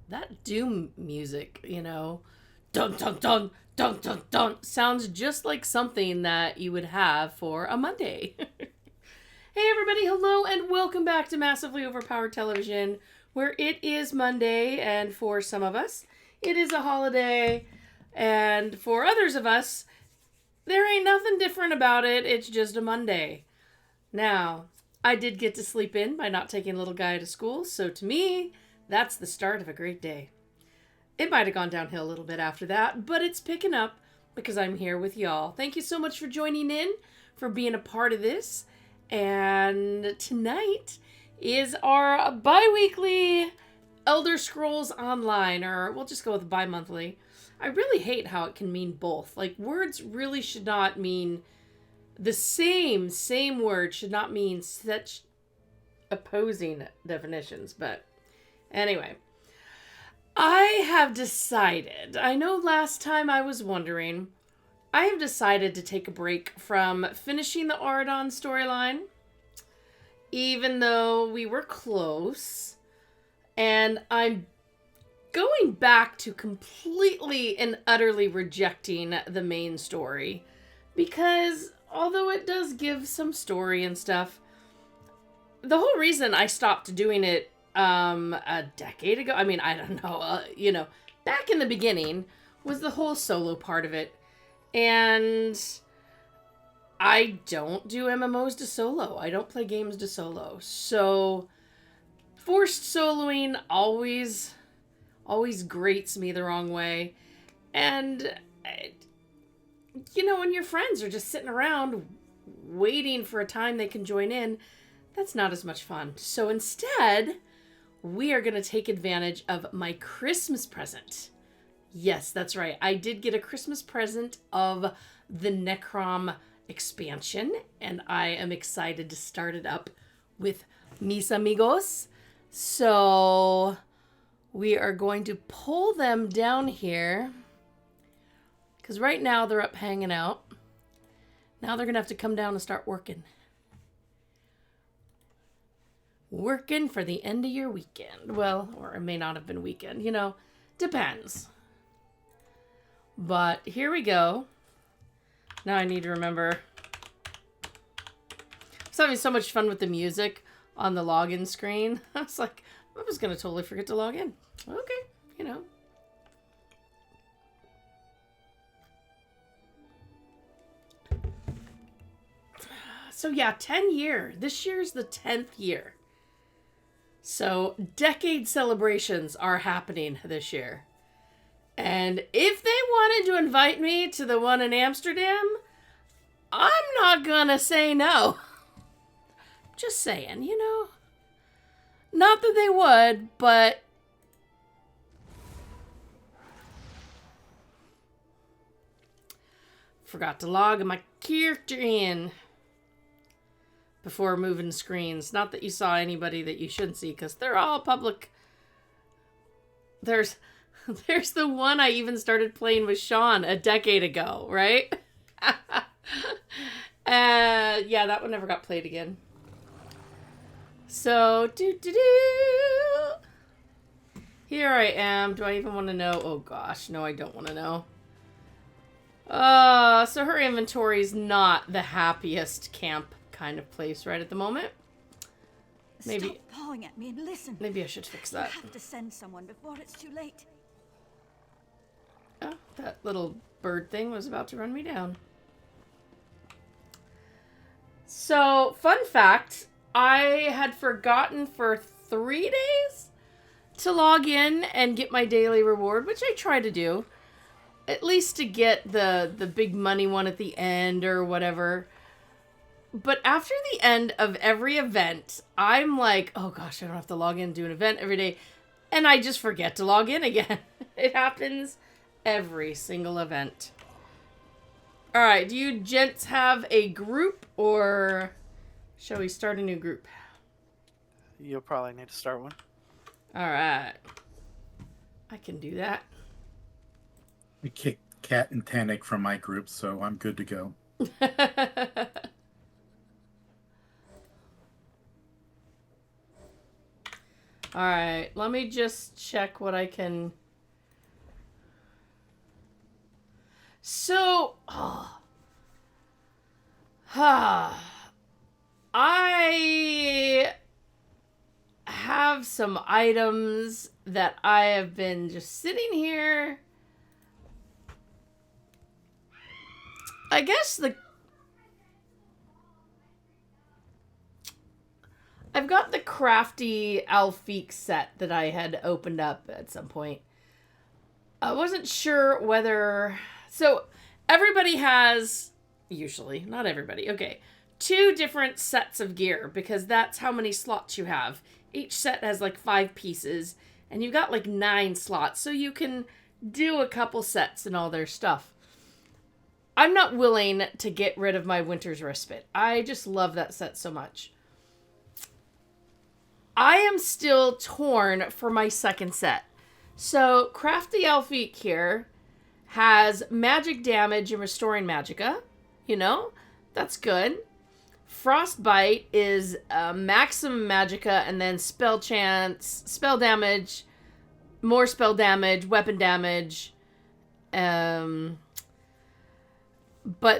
that Doom music, dun dun dun dun dun dun, sounds just like something that you would have for a Monday. Hey everybody, hello and welcome back to Massively Overpowered Television, where it is Monday, and for some of us, it is a holiday, and for others of us, there ain't nothing different about it, it's just a Monday. Now, I did get to sleep in by not taking little guy to school, so to me, that's the start of a great day. It might have gone downhill a little bit after that, but it's picking up because I'm here with y'all. Thank you so much for joining in, for being a part of this. And tonight is our bi-weekly Elder Scrolls Online, or we'll just go with bi-monthly. I really hate how it can mean both. Like, words really should not mean the same word should not mean such opposing definitions. But anyway, I have decided, I know last time I was wondering, I have decided to take a break from finishing the Auradon storyline, even though we were close, and I'm going back to completely and utterly rejecting the main story, because although it does give some story and stuff, the whole reason I stopped doing it a decade ago, I mean, I don't know, back in the beginning, was the whole solo part of it. And I don't do MMOs to solo. I don't play games to solo. So forced soloing always grates me the wrong way. And, when your friends are just sitting around waiting for a time they can join in, that's not as much fun. So instead, we are going to take advantage of my Christmas present. Yes, that's right. I did get a Christmas present of the Necrom expansion, and I am excited to start it up with mis amigos. So we are going to pull them down here, because right now they're up hanging out. Now they're going to have to come down and start working. Working for the end of your weekend. Well, or it may not have been weekend, depends. But here we go. Now I need to remember. I was having so much fun with the music on the login screen. I was like, I was going to totally forget to log in. Okay, So yeah, 10 year. This year's the 10th year. So decade celebrations are happening this year. And if they wanted to invite me to the one in Amsterdam, I'm not gonna say no. Just saying, Not that they would, but forgot to log my character in before moving screens. Not that you saw anybody that you shouldn't see, because they're all public. There's the one I even started playing with Sean a decade ago, right? Yeah, that one never got played again. So, here I am. Do I even want to know? Oh gosh, no, I don't want to know. So her inventory's not the happiest camp kind of place right at the moment. Maybe. Stop pawing at me and listen. Maybe I should fix that. You have to send someone before it's too late. Oh, that little bird thing was about to run me down. So, fun fact, I had forgotten for 3 days to log in and get my daily reward, which I try to do. At least to get the big money one at the end or whatever. But after the end of every event, I'm like, oh gosh, I don't have to log in and do an event every day. And I just forget to log in again. It happens every single event. Alright, do you gents have a group, or shall we start a new group? You'll probably need to start one. Alright. I can do that. I kicked Cat and Tannic from my group, so I'm good to go. Alright, let me just check what I can... So... I have some items that I have been just sitting here. I guess I've got the crafty Alfique set that I had opened up at some point. I wasn't sure whether... So, everybody has... Usually, not everybody. Okay. 2 different sets of gear, because that's how many slots you have. Each set has like 5 pieces, and you've got like 9 slots, so you can do a couple sets and all their stuff. I'm not willing to get rid of my Winter's Respite. I just love that set so much. I am still torn for my second set. So, Crafty Alfique here has magic damage and restoring magicka. You know, that's good. Frostbite is maximum magicka and then spell chance, spell damage, more spell damage, weapon damage. But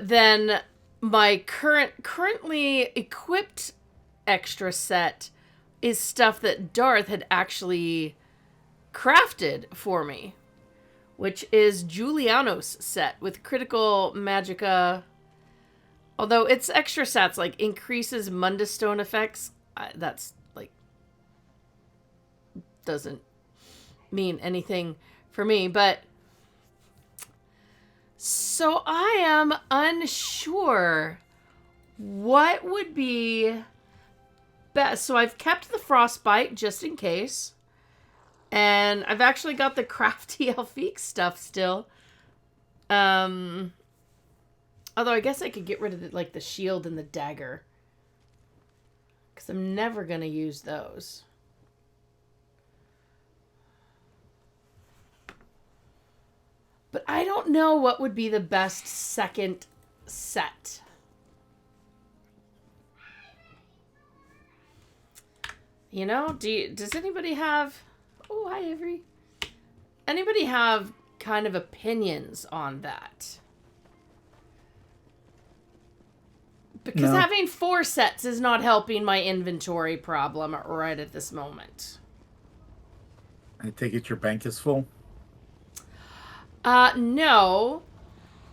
then my currently equipped extra set is stuff that Darth had actually crafted for me, which is Juliano's set with critical magicka. Although its extra stats, like, increases Mundus Stone effects, that's, like, doesn't mean anything for me, but... So I am unsure what would be best. So I've kept the Frostbite just in case. And I've actually got the crafty Alfique stuff still. Although I guess I could get rid of the shield and the dagger. Because I'm never going to use those. But I don't know what would be the best second set. You know, does anybody have... Oh, hi, Avery. Anybody have kind of opinions on that? Because having 4 sets is not helping my inventory problem right at this moment. I take it your bank is full? No.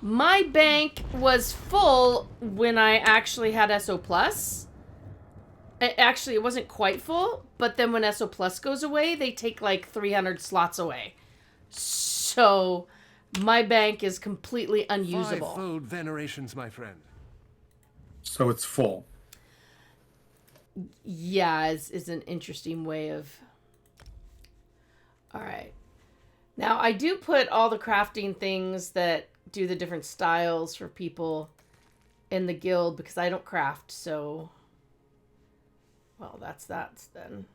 My bank was full when I actually had SO+. Actually, it wasn't quite full, but then when SO Plus goes away, they take like 300 slots away. So, my bank is completely unusable. 5-fold venerations, my friend. So it's full. Yeah, is an interesting way of... Alright. Now, I do put all the crafting things that do the different styles for people in the guild because I don't craft, so... Well, that's then.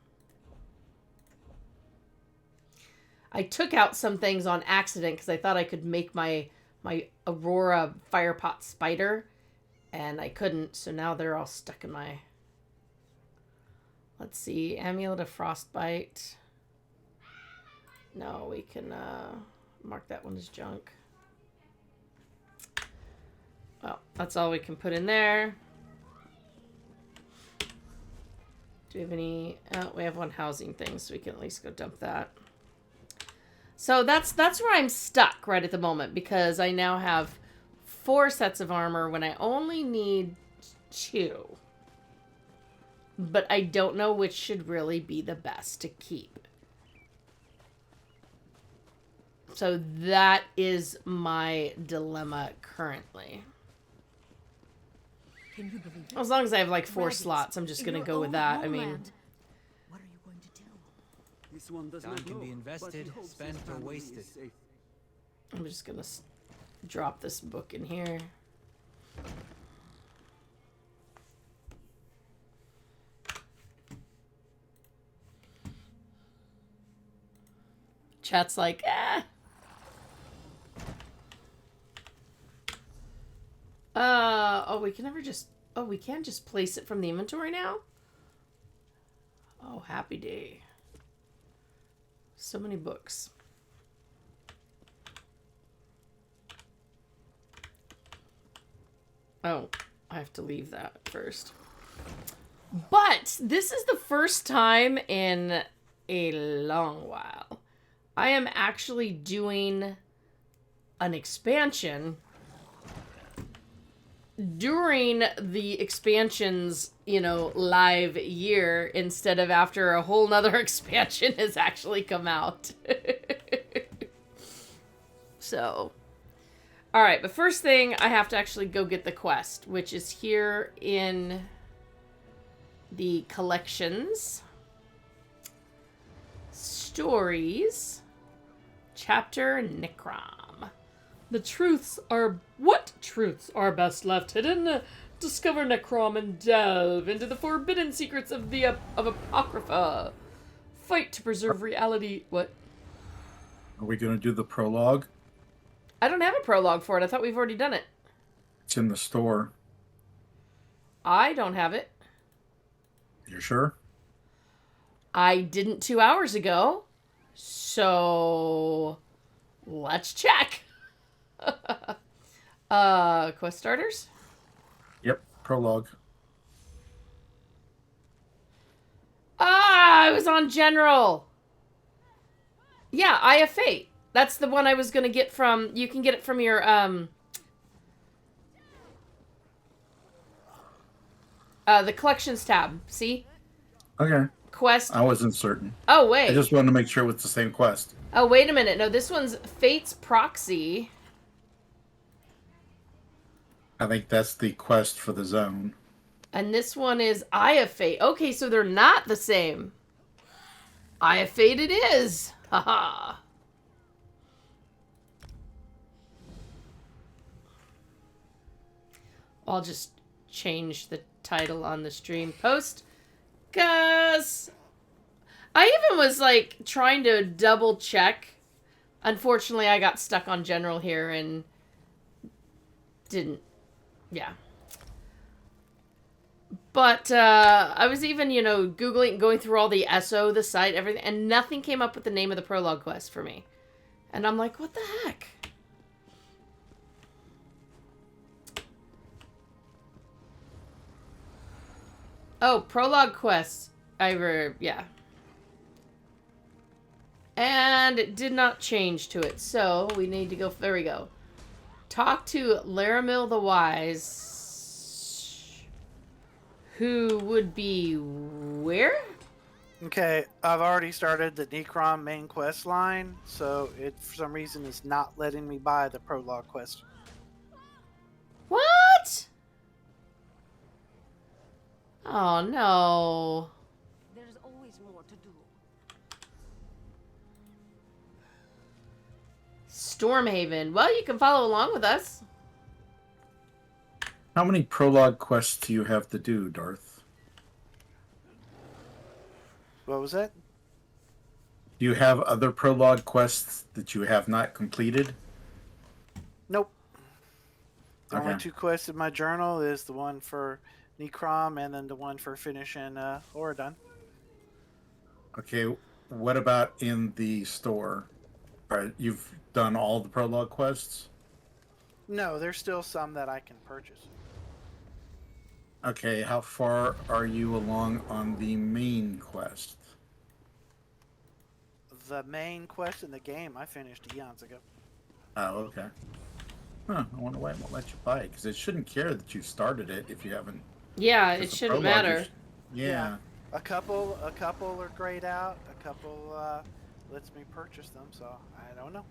I took out some things on accident because I thought I could make my Aurora Firepot Spider, and I couldn't, so now they're all stuck in my... Let's see, Amulet of Frostbite. No, we can mark that one as junk. Well, that's all we can put in there. Do we have any... we have one housing thing, so we can at least go dump that. So that's where I'm stuck right at the moment, because I now have 4 sets of armor when I only need 2. But I don't know which should really be the best to keep. So that is my dilemma currently. Can you believe it? As long as I have like 4 Dragons slots, I'm just in gonna your go with own that. I mean, homeland. What are you going to do? This one does Time not can know, be but invested, he hopes spent, his or family wasted. is safe. I'm just gonna drop this book in here. Chat's like, eh. Oh, we can never just... Oh, we can just place it from the inventory now? Oh, happy day. So many books. Oh, I have to leave that first. But this is the first time in a long while I am actually doing an expansion during the expansion's, live year instead of after a whole nother expansion has actually come out. So, all right, but first thing, I have to actually go get the quest, which is here in the collections. Stories. Chapter Necrom. What truths are best left hidden? Discover Necrom and delve into the forbidden secrets of Apocrypha. Fight to preserve reality. What? Are we going to do the prologue? I don't have a prologue for it. I thought we've already done it. It's in the store. I don't have it. You sure? I didn't 2 hours ago. So let's check. Quest starters? Yep, prologue. I was on general. Yeah, Eye of Fate. That's the one I was gonna get from. You can get it from your the collections tab. See? Okay. Quest. I wasn't certain. Oh wait. I just wanted to make sure it's the same quest. Oh wait a minute. No, this one's Fate's Proxy. I think that's the quest for the zone. And this one is Eye of Fate. Okay, so they're not the same. Eye of Fate it is. Haha. I'll just change the title on the stream post. Cause I even was like trying to double check. Unfortunately, I got stuck on general here and didn't. Yeah. But I was even, Googling, going through all the SO, the site, everything, and nothing came up with the name of the prologue quest for me. And I'm like, what the heck? Oh, prologue quest. Yeah. And it did not change to it, so we need to go, there we go. Talk to Laramil the Wise, who would be where? Okay, I've already started the Necrom main quest line, so it for some reason is not letting me buy the prologue quest. What? Oh no. There's always more to do. Stormhaven. Well, you can follow along with us. How many prologue quests do you have to do, Darth? What was that? Do you have other prologue quests that you have not completed? Nope. The Okay. only two quests in my journal is the one for Necrom and then the one for finishing Oradon. Okay, what about in the store? All right, you've done all the prologue quests? No, there's still some that I can purchase. Okay, how far are you along on the main quest? The main quest in the game I finished eons ago. Oh, okay. Huh, I wonder why it won't let you buy it, because it shouldn't care that you started it if you haven't... Yeah, it 'cause the shouldn't prologue matter. is- Yeah. A couple are grayed out. A couple lets me purchase them. So I don't know.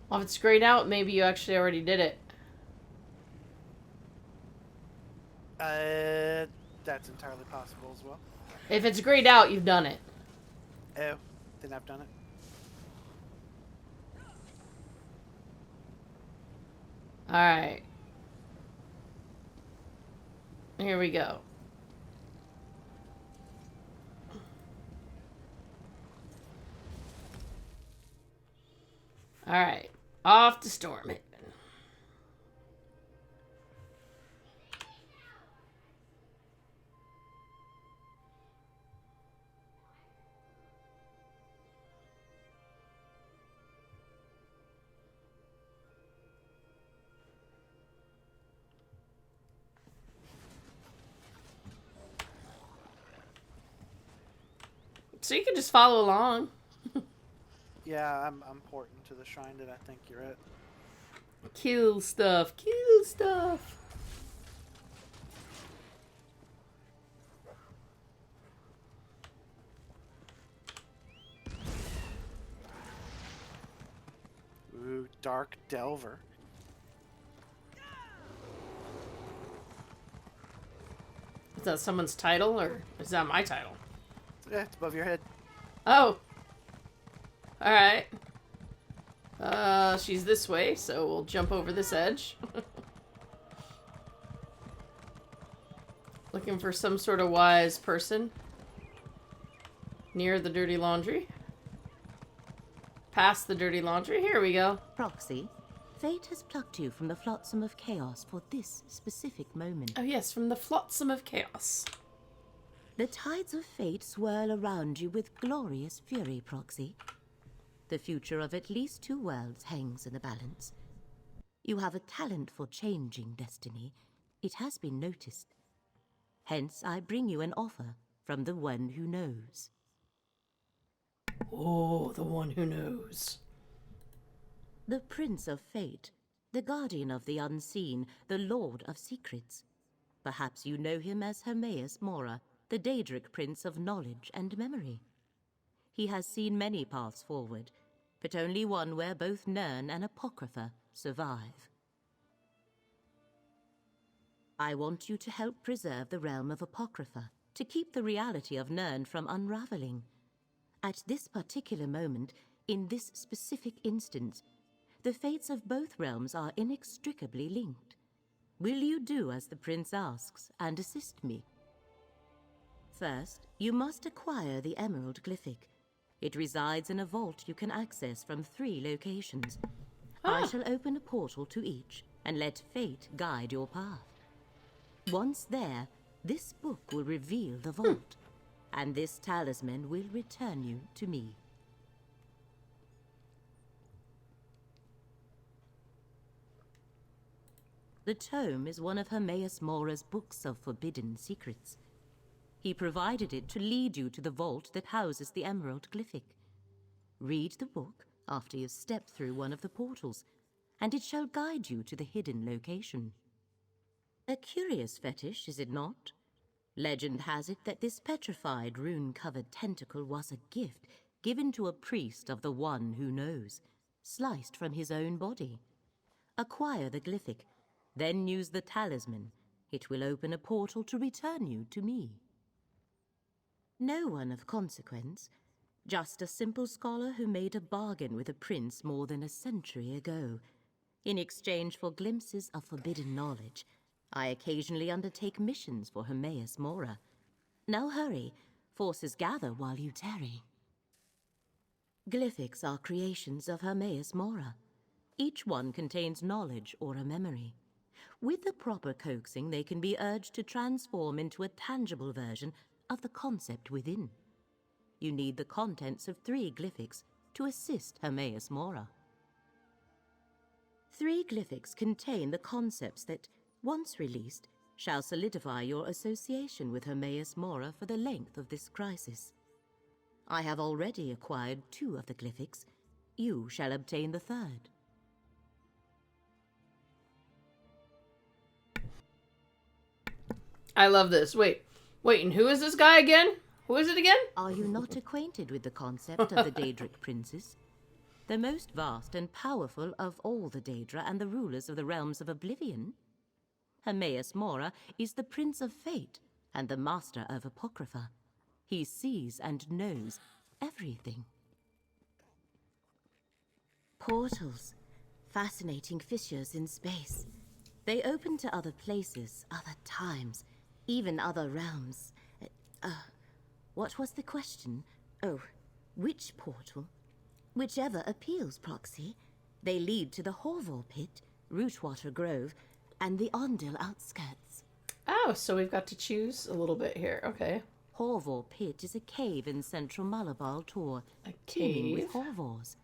Well, if it's grayed out, maybe you actually already did it. That's entirely possible as well. If it's grayed out, you've done it. Oh, then I've done it. Alright. Here we go. Alright. Off to Stormhaven. So you can just follow along. Yeah, I'm porting to the shrine that I think you're at. Kill stuff. Kill stuff. Ooh, Dark Delver. Is that someone's title, or is that my title? Yeah, it's above your head. Oh. Alright. She's this way, so we'll jump over this edge. Looking for some sort of wise person. Near the dirty laundry. Past the dirty laundry. Here we go. Proxy, fate has plucked you from the flotsam of chaos for this specific moment. Oh yes, from the flotsam of chaos. The tides of fate swirl around you with glorious fury, Proxy. The future of at least 2 worlds hangs in the balance. You have a talent for changing destiny. It has been noticed. Hence, I bring you an offer from the one who knows. Oh, the one who knows. The Prince of Fate, the Guardian of the Unseen, the Lord of Secrets. Perhaps you know him as Hermaeus Mora, the Daedric Prince of Knowledge and Memory. He has seen many paths forward, but only one where both Nirn and Apocrypha survive. I want you to help preserve the realm of Apocrypha, to keep the reality of Nirn from unraveling. At this particular moment, in this specific instance, the fates of both realms are inextricably linked. Will you do as the prince asks and assist me? First, you must acquire the Emerald Glyphic. It resides in a vault you can access from 3 locations. I shall open a portal to each and let fate guide your path. Once there, this book will reveal the vault, and this talisman will return you to me. The tome is one of Hermaeus Mora's books of forbidden secrets. He provided it to lead you to the vault that houses the Emerald Glyphic. Read the book after you step through one of the portals, and it shall guide you to the hidden location. A curious fetish, is it not? Legend has it that this petrified, rune-covered tentacle was a gift given to a priest of the One Who Knows, sliced from his own body. Acquire the Glyphic, then use the talisman. It will open a portal to return you to me. No one of consequence, just a simple scholar who made a bargain with a prince more than a century ago. In exchange for glimpses of forbidden knowledge, I occasionally undertake missions for Hermaeus Mora. Now hurry, forces gather while you tarry. Glyphics are creations of Hermaeus Mora. Each one contains knowledge or a memory. With the proper coaxing, they can be urged to transform into a tangible version of the concept within. You need the contents of 3 glyphics to assist Hermaeus Mora. 3 glyphics contain the concepts that, once released, shall solidify your association with Hermaeus Mora for the length of this crisis. I have already acquired 2 of the glyphics. You shall obtain the 3rd. I love this. Wait, and who is this guy again? Who is it again? Are you not acquainted with the concept of the Daedric princes? The most vast and powerful of all the Daedra and the rulers of the realms of oblivion? Hermaeus Mora is the Prince of Fate and the Master of Apocrypha. He sees and knows everything. Portals. Fascinating fissures in space. They open to other places, other times, even other realms. What was the question? Oh, which portal? Whichever appeals, Proxy. They lead to the Horvor Pit, Rootwater Grove, and the Ondil outskirts. Oh, so we've got to choose a little bit here. Okay. Horvor Pit is a cave in central Malabar Tor, A teeming with cave? Horvors.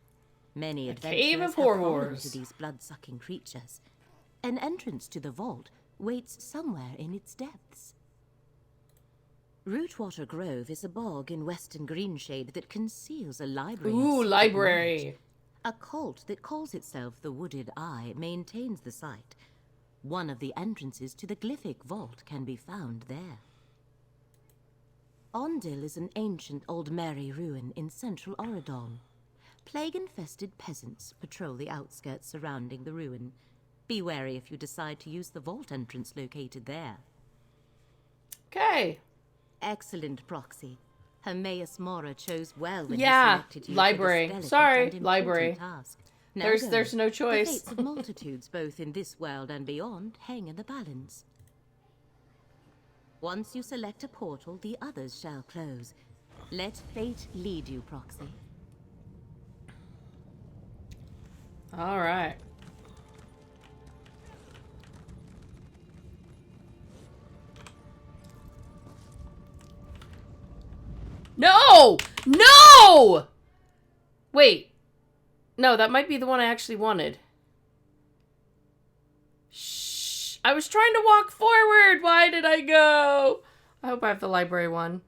Many cave adventurers of have fallen Horvors. to these blood-sucking creatures. An entrance to the vault waits somewhere in its depths. Rootwater Grove is a bog in western Greenshade that conceals a library. of Ooh, secret library. knowledge. A cult that calls itself the Wooded Eye maintains the site. One of the entrances to the Glyphic Vault can be found there. Ondil is an ancient Old Mary ruin in central Oradon. Plague-infested peasants patrol the outskirts surrounding the ruin. Be wary if you decide to use the vault entrance located there. Okay. Excellent proxy. Hermaeus Mora chose well when Yeah, he selected you library. for this delicate Sorry, and important library. task. Now go. There's no The choice. fates of multitudes both in this world and beyond hang in the balance. Once you select a portal, the others shall close. Let fate lead you, proxy. All right. No! No! Wait. No, that might be the one I actually wanted. Shh. I was trying to walk forward. Why did I go? I hope I have the library one.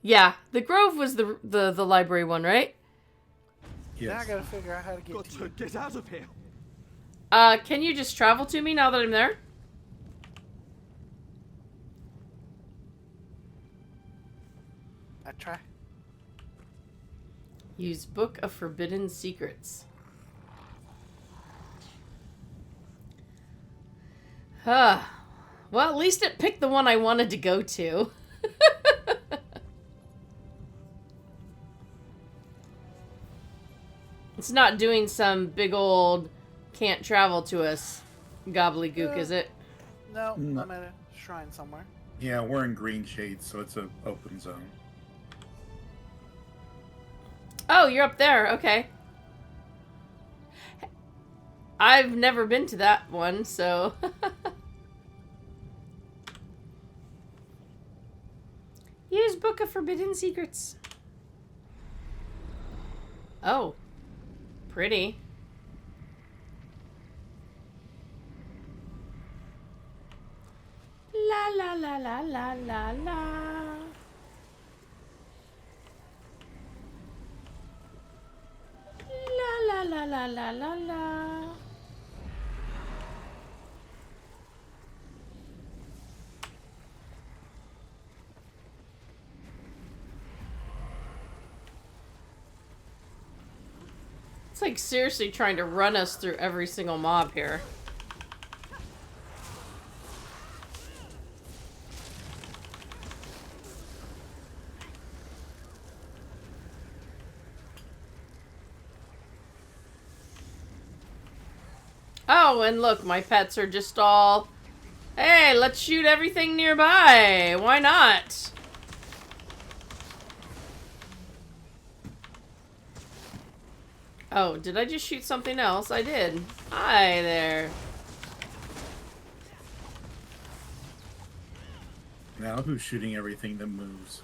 Yeah, the Grove was the library one, right? Now I Yes. gotta figure out how to get to you. Get out of here. Can you just travel to me now that I'm there? I try. Use Book of Forbidden Secrets. Well, at least it picked the one I wanted to go to. It's not doing some big old can't travel to us gobbledygook, is it? No, No. I'm at a shrine somewhere. Yeah, we're in green shade, so it's an open zone. Oh, you're up there. Okay. I've never been to that one, so... Use Book of Forbidden Secrets. Oh. Pretty. La la la la la la la. La la la la la la la. It's like seriously trying to run us through every single mob here. Oh, and look, my pets are just all... Hey, let's shoot everything nearby. Why not? Oh, did I just shoot something else? I did. Hi there. Now who's shooting everything that moves?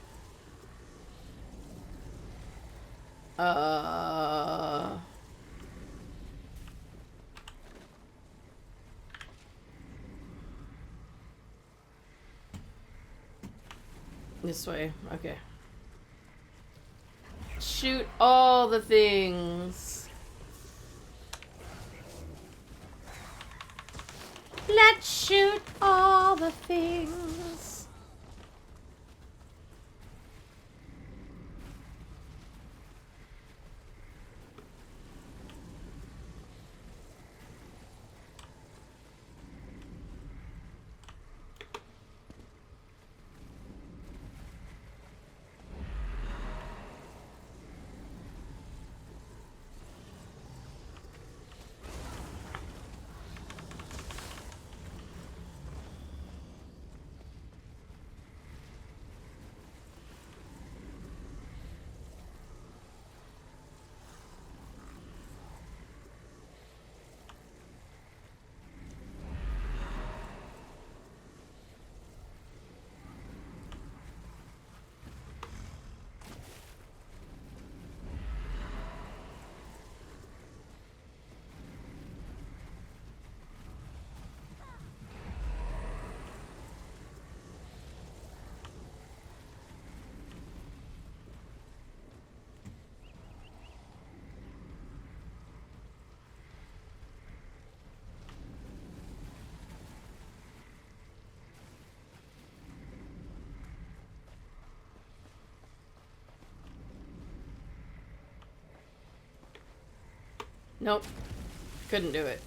This way. Okay. Shoot all the things. Let's shoot all the things. Nope. Couldn't do it.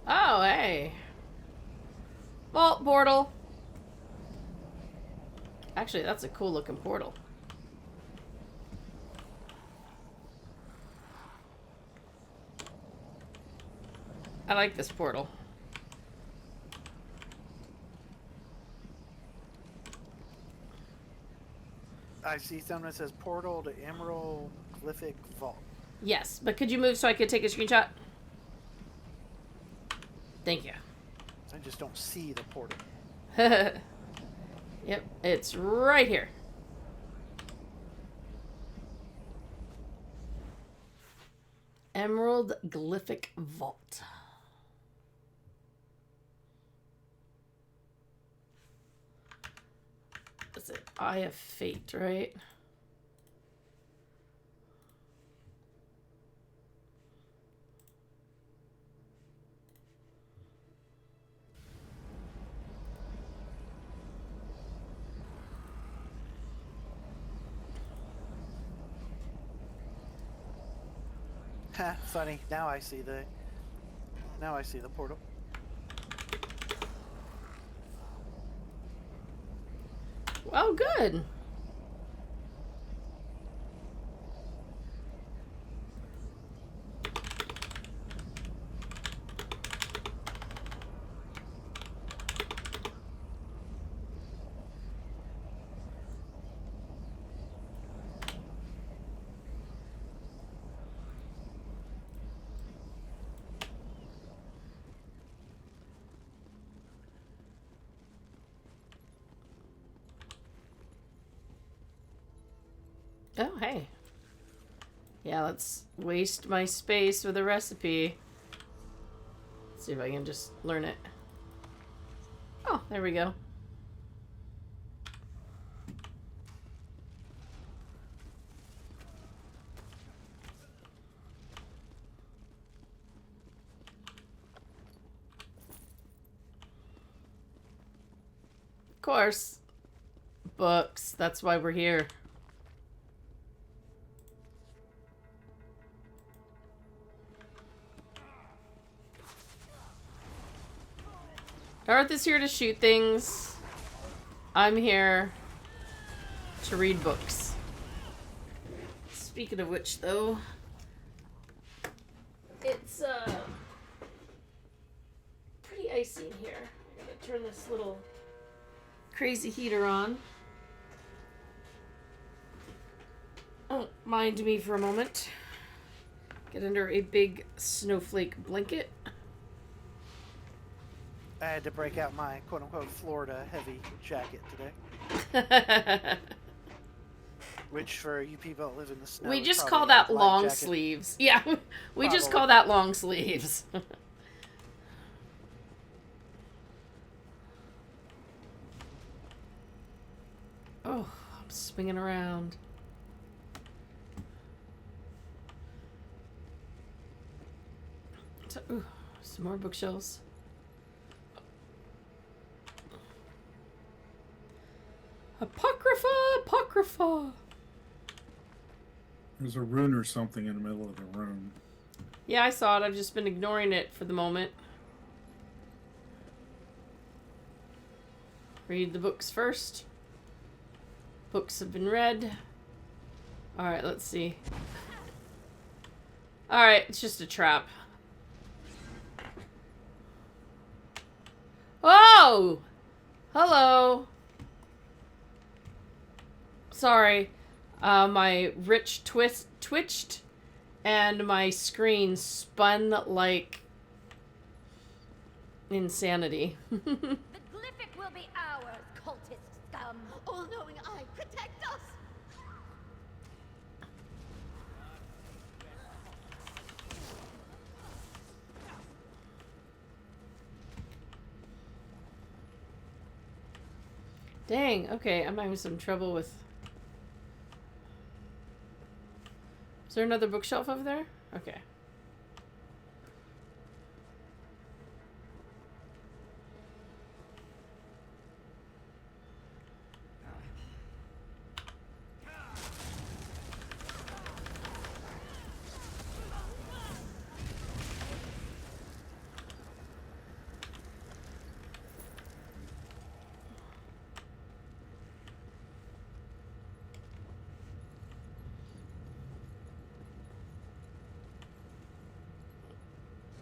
Oh, hey. Vault portal. Actually, that's a cool looking portal. I like this portal. I see something that says portal to Emerald Glyphic Vault. Yes, but could you move so I could take a screenshot? Thank you. I just don't see the portal. Yep, it's right here. Emerald Glyphic Vault. Is it Eye of Fate, right? Ha, funny. Now I see the portal. Oh, good. Oh, hey. Yeah, let's waste my space with a recipe. Let's see if I can just learn it. Oh, there we go. Of course. Books. That's why we're here. Darth is here to shoot things. I'm here to read books. Speaking of which, though, it's pretty icy in here. I gotta turn this little crazy heater on. Oh, mind me for a moment. Get under a big snowflake blanket. I had to break out my quote-unquote Florida heavy jacket today. Which, for you people that live in the snow, We is just probably call a that light long jacket. sleeves. Yeah, we just Probably. call that long sleeves. Oh, I'm swinging around. So, ooh, some more bookshelves. Apocrypha, Apocrypha. There's a rune or something in the middle of the room. Yeah, I saw it. I've just been ignoring it for the moment. Read the books first. Books have been read. Alright, let's see. Alright, it's just a trap. Oh! Hello. Sorry. My rich twitched and my screen spun like insanity. The glyphic will be ours, cultist scum. All-knowing eye, protect us! Dang, okay, I'm having some trouble with there another bookshelf over there? Okay.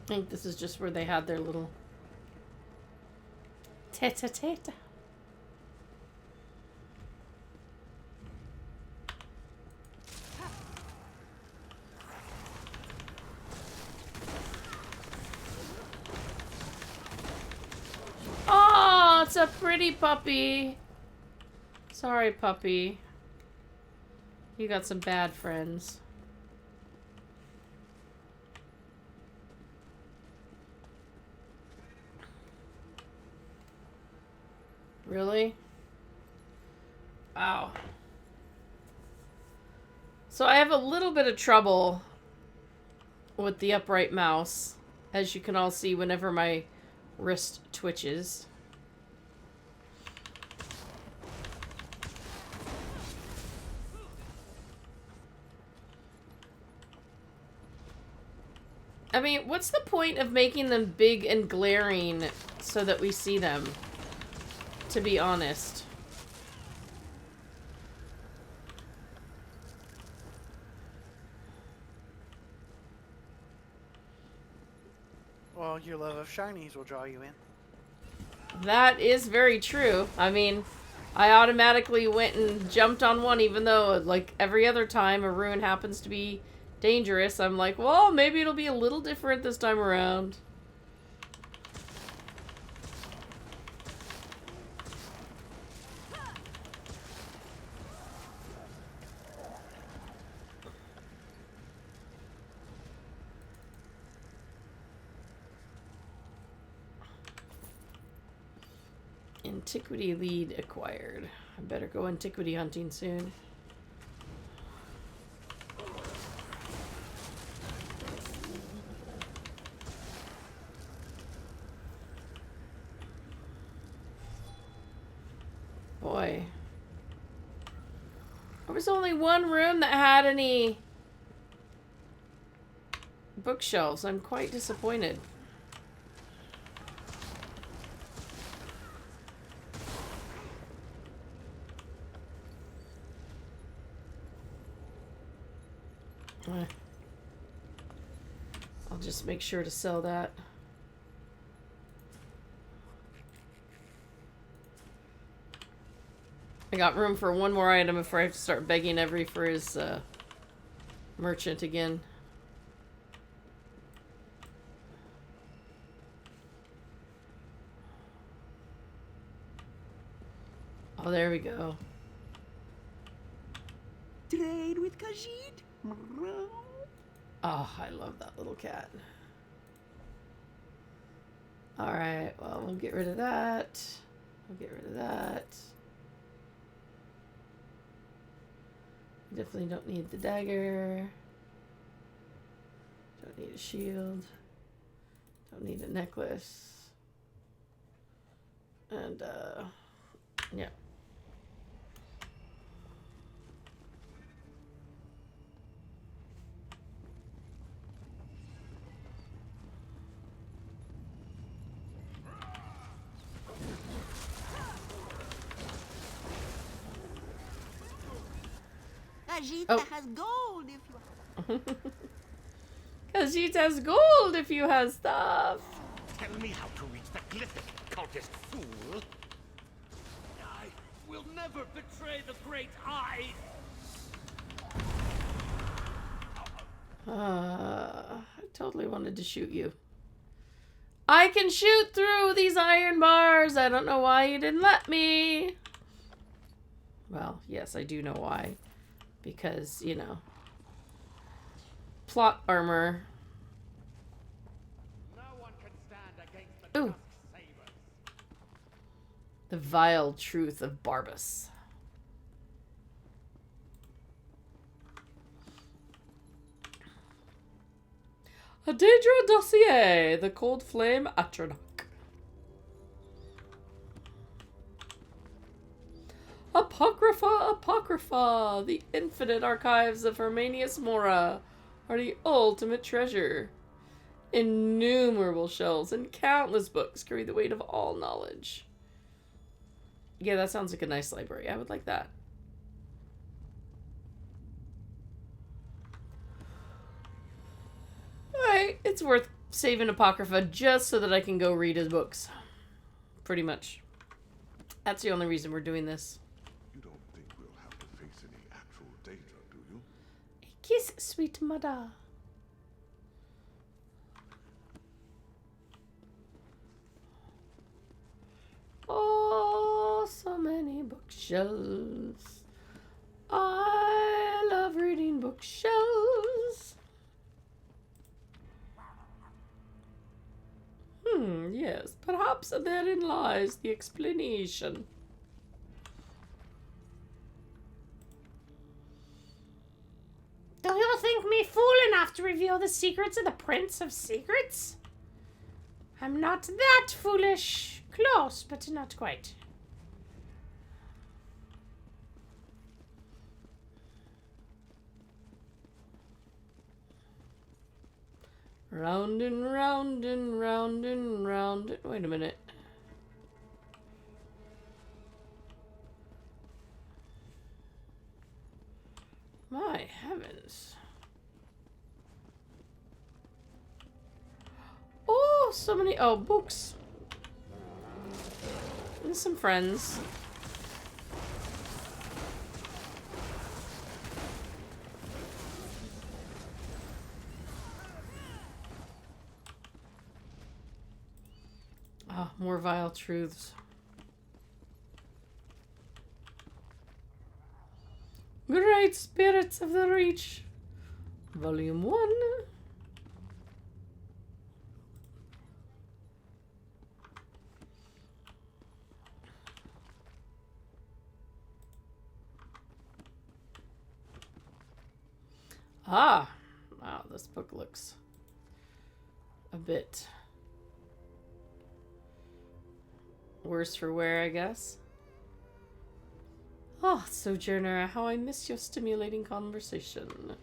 I think this is just where they had their little tete-a-tete. Oh, it's a pretty puppy. Sorry, puppy. You got some bad friends. Really? Wow. So I have a little bit of trouble with the upright mouse, as you can all see whenever my wrist twitches. I mean, what's the point of making them big and glaring so that we see them? To be honest. Well, your love of shinies will draw you in. That is very true. I mean, I automatically went and jumped on one, even though, like, every other time a rune happens to be dangerous. I'm like, well, maybe it'll be a little different this time around. Antiquity lead acquired. I better go antiquity hunting soon. Boy. There was only one room that had any bookshelves. I'm quite disappointed. I'll just make sure to sell that. I got room for one more item before I have to start begging Every for his merchant again. Oh, there we go. Trade with Khajiit? Oh, I love that little cat. Alright, well, we'll get rid of that. We'll get rid of that. Definitely don't need the dagger. Don't need a shield. Don't need a necklace. And, yeah. Khajiit has gold if you... Khajiit has gold if you have stuff. Tell me how to reach the Glyphic, cultist fool. I will never betray the great eye. I totally wanted to shoot you. I can shoot through these iron bars. I don't know why you didn't let me. Well, yes, I do know why. Because, you know, plot armor. No one can stand against the Ooh. Tusk Sabers. The vile truth of Barbas. A Daedra dossier. The Cold Flame Atronach. Apocrypha. The infinite archives of Hermanius Mora are the ultimate treasure. Innumerable shelves and countless books carry the weight of all knowledge. Yeah, that sounds like a nice library. I would like that. Alright, it's worth saving Apocrypha just so that I can go read his books. Pretty much. That's the only reason we're doing this. You don't think we'll have to face any actual danger, do you? A kiss, sweet mother. Oh, so many bookshelves. I love reading bookshelves. Yes, perhaps therein lies the explanation. Do you think me fool enough to reveal the secrets of the Prince of Secrets? I'm not that foolish. Close, but not quite. Round and round and round and round. Wait a minute. My heavens. Oh, so many. Oh, books. And some friends. Ah, more vile truths. Great Spirits of the Reach. Volume 1. Ah, wow, this book looks a bit worse for wear, I guess. Oh, Sojourner, how I miss your stimulating conversation.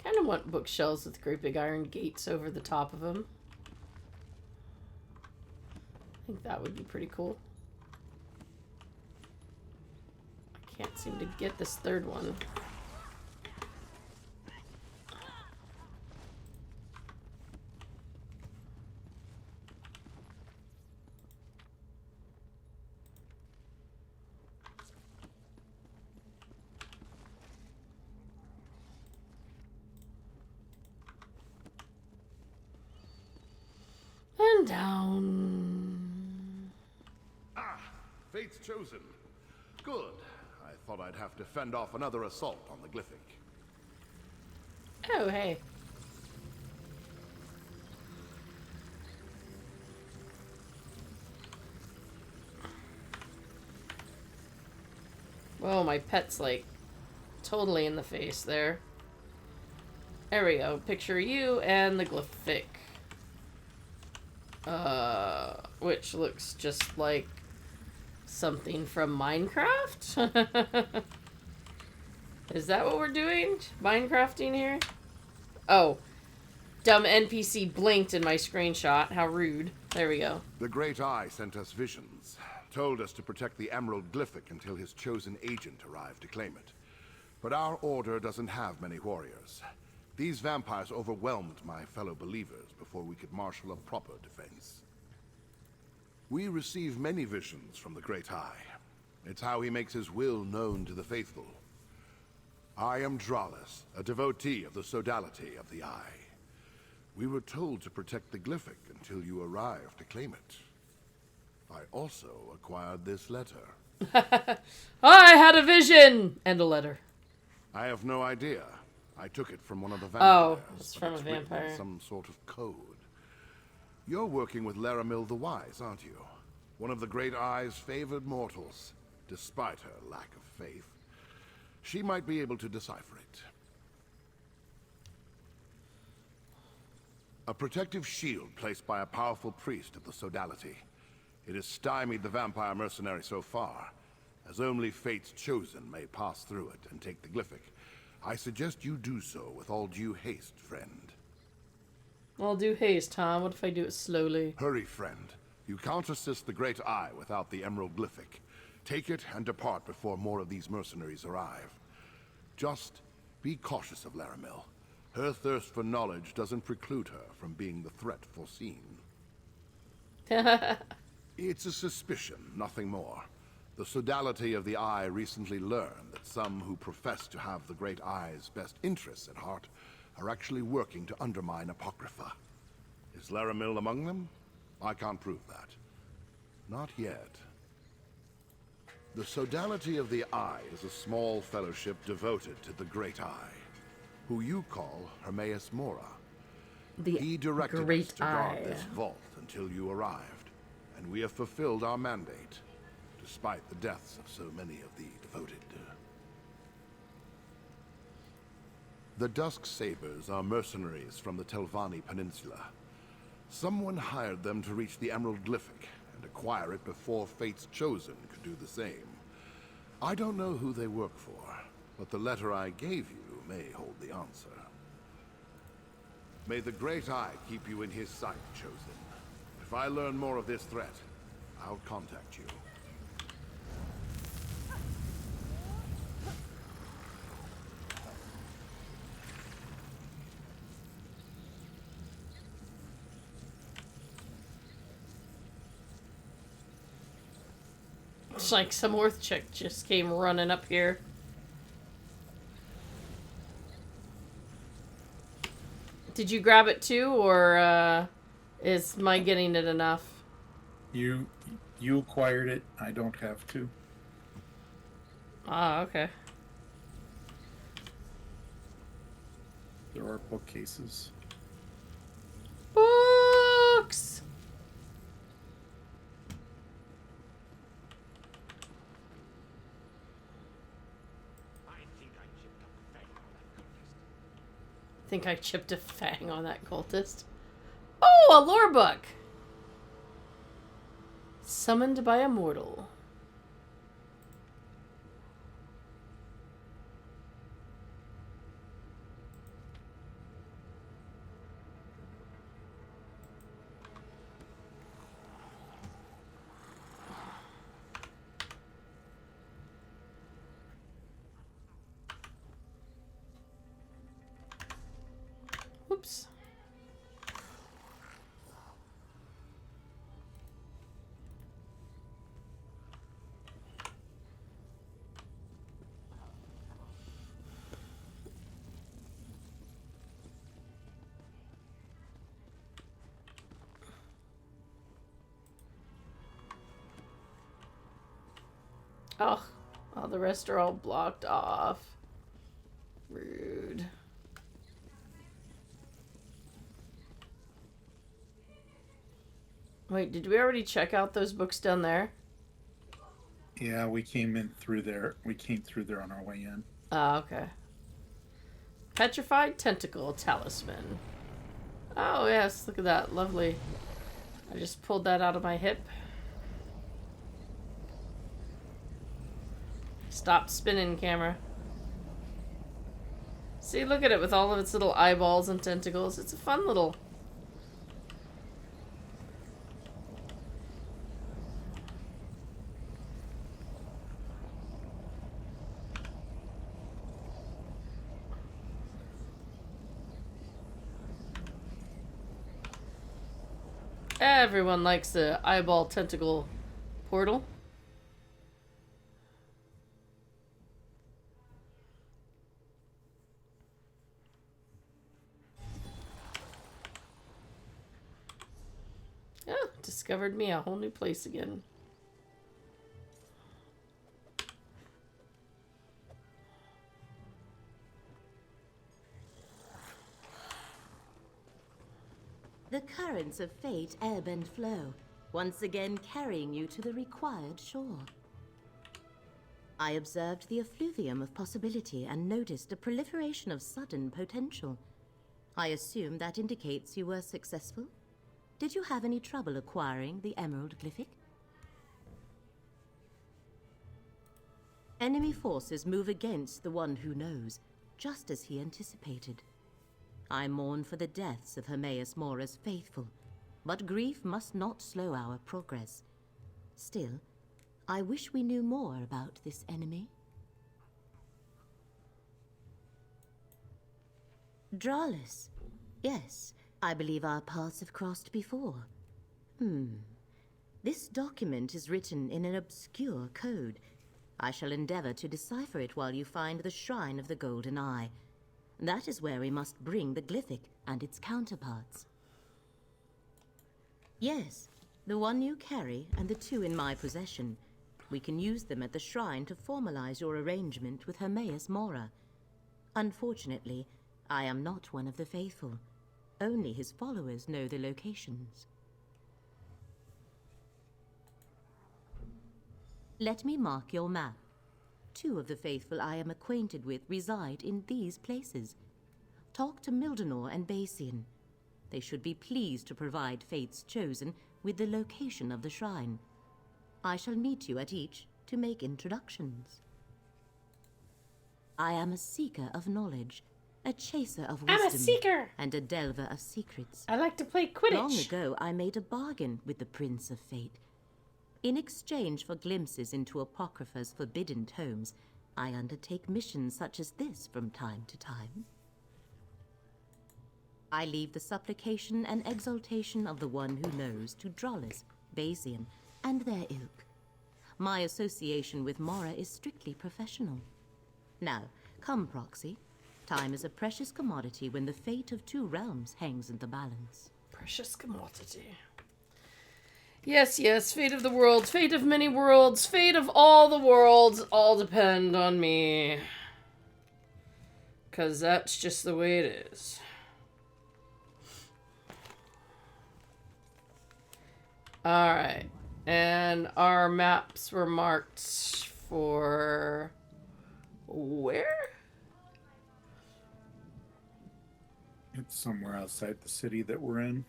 Kind of want bookshelves with great big iron gates over the top of them. I think that would be pretty cool. I can't seem to get this third one. And down. Ah, fate's chosen. Good. I thought I'd have to fend off another assault on the Glyphic. Oh, hey. Whoa, my pet's like totally in the face there. There we go. Picture you and the Glyphic. Which looks just like something from Minecraft? Is that what we're doing? Minecrafting here? Oh. Dumb NPC blinked in my screenshot. How rude. There we go. The Great Eye sent us visions. Told us to protect the Emerald Glyphic until his chosen agent arrived to claim it. But our order doesn't have many warriors. These vampires overwhelmed my fellow believers before we could marshal a proper defense. We receive many visions from the Great Eye. It's how he makes his will known to the faithful. I am Dralis, a devotee of the sodality of the Eye. We were told to protect the Glyphic until you arrived to claim it. I also acquired this letter. I had a vision! And a letter. I have no idea. I took it from one of the Oh, vampires. it's but from a written in vampire. some sort of code. You're working with Laramil the Wise, aren't you? One of the Great Eye's favored mortals, despite her lack of faith. She might be able to decipher it. A protective shield placed by a powerful priest of the Sodality. It has stymied the vampire mercenary so far, as only Fate's chosen may pass through it and take the glyphic. I suggest you do so with all due haste, friend. I'll do haste, huh? What if I do it slowly? Hurry, friend. You can't assist the Great Eye without the Emerald Glyphic. Take it and depart before more of these mercenaries arrive. Just be cautious of Laramil. Her thirst for knowledge doesn't preclude her from being the threat foreseen. It's a suspicion, nothing more. The Sodality of the Eye recently learned that some who profess to have the Great Eye's best interests at heart are actually working to undermine Apocrypha. Is Laramil among them? I can't prove that. Not yet. The Sodality of the Eye is a small fellowship devoted to the Great Eye, who you call Hermaeus Mora. He directed us Great to guard Eye. this vault until you arrived, and we have fulfilled our mandate, despite the deaths of so many of the devoted. The Dusk Sabers are mercenaries from the Telvanni Peninsula. Someone hired them to reach the Emerald Glyphic and acquire it before Fate's Chosen could do the same. I don't know who they work for, but the letter I gave you may hold the answer. May the Great Eye keep you in his sight, Chosen. If I learn more of this threat, I'll contact you. It's like some Earth chick just came running up here. Did you grab it too, or is my getting it enough? You acquired it. I don't have to. Ah, okay. There are bookcases. Books! Think I chipped a fang on that cultist. Oh, a lore book! Summoned by a mortal. Whoops. Oh, all the rest are all blocked off. Rude. Wait, did we already check out those books down there? Yeah, we came in through there. We came through there on our way in. Oh, okay. Petrified Tentacle Talisman. Oh, yes, look at that. Lovely. I just pulled that out of my hip. Stop spinning, camera. See, look at it with all of its little eyeballs and tentacles. It's a fun little... Everyone likes the eyeball tentacle portal. Yeah, discovered me a whole new place again. The currents of fate ebb and flow, once again carrying you to the required shore. I observed the effluvium of possibility and noticed a proliferation of sudden potential. I assume that indicates you were successful? Did you have any trouble acquiring the Emerald Glyphic? Enemy forces move against the one who knows, just as he anticipated. I mourn for the deaths of Hermaeus Mora's faithful, but grief must not slow our progress. Still, I wish we knew more about this enemy. Dralis. Yes, I believe our paths have crossed before. This document is written in an obscure code. I shall endeavor to decipher it while you find the Shrine of the Golden Eye. That is where we must bring the Glyphic and its counterparts. Yes, the one you carry and the two in my possession. We can use them at the shrine to formalize your arrangement with Hermaeus Mora. Unfortunately, I am not one of the faithful. Only his followers know the locations. Let me mark your map. 2 of the faithful I am acquainted with reside in these places. Talk to Mildenor and Basian. They should be pleased to provide Fate's Chosen with the location of the shrine. I shall meet you at each to make introductions. I am a seeker of knowledge, a chaser of wisdom, I'm a seeker! and a delver of secrets. I like to play Quidditch. Long ago, I made a bargain with the Prince of Fate. In exchange for glimpses into Apocrypha's forbidden tomes, I undertake missions such as this from time to time. I leave the supplication and exaltation of the one who knows to Dralis, Basian, and their ilk. My association with Mora is strictly professional. Now, come, Proxy. Time is a precious commodity when the fate of 2 realms hangs in the balance. Precious commodity. Yes, yes, fate of the worlds, fate of many worlds, fate of all the worlds, all depend on me. 'Cause that's just the way it is. Alright, and our maps were marked for... where? It's somewhere outside the city that we're in.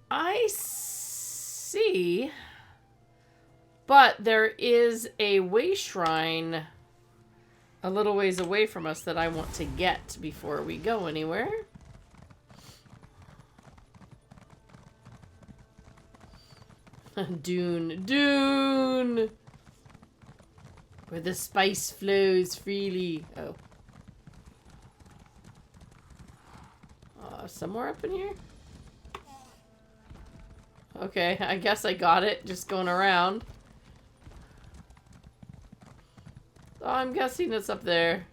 I see, but there is a way shrine a little ways away from us that I want to get before we go anywhere. Dune, where the spice flows freely. Oh, somewhere up in here. Okay, I guess I got it, just going around. Oh, I'm guessing it's up there.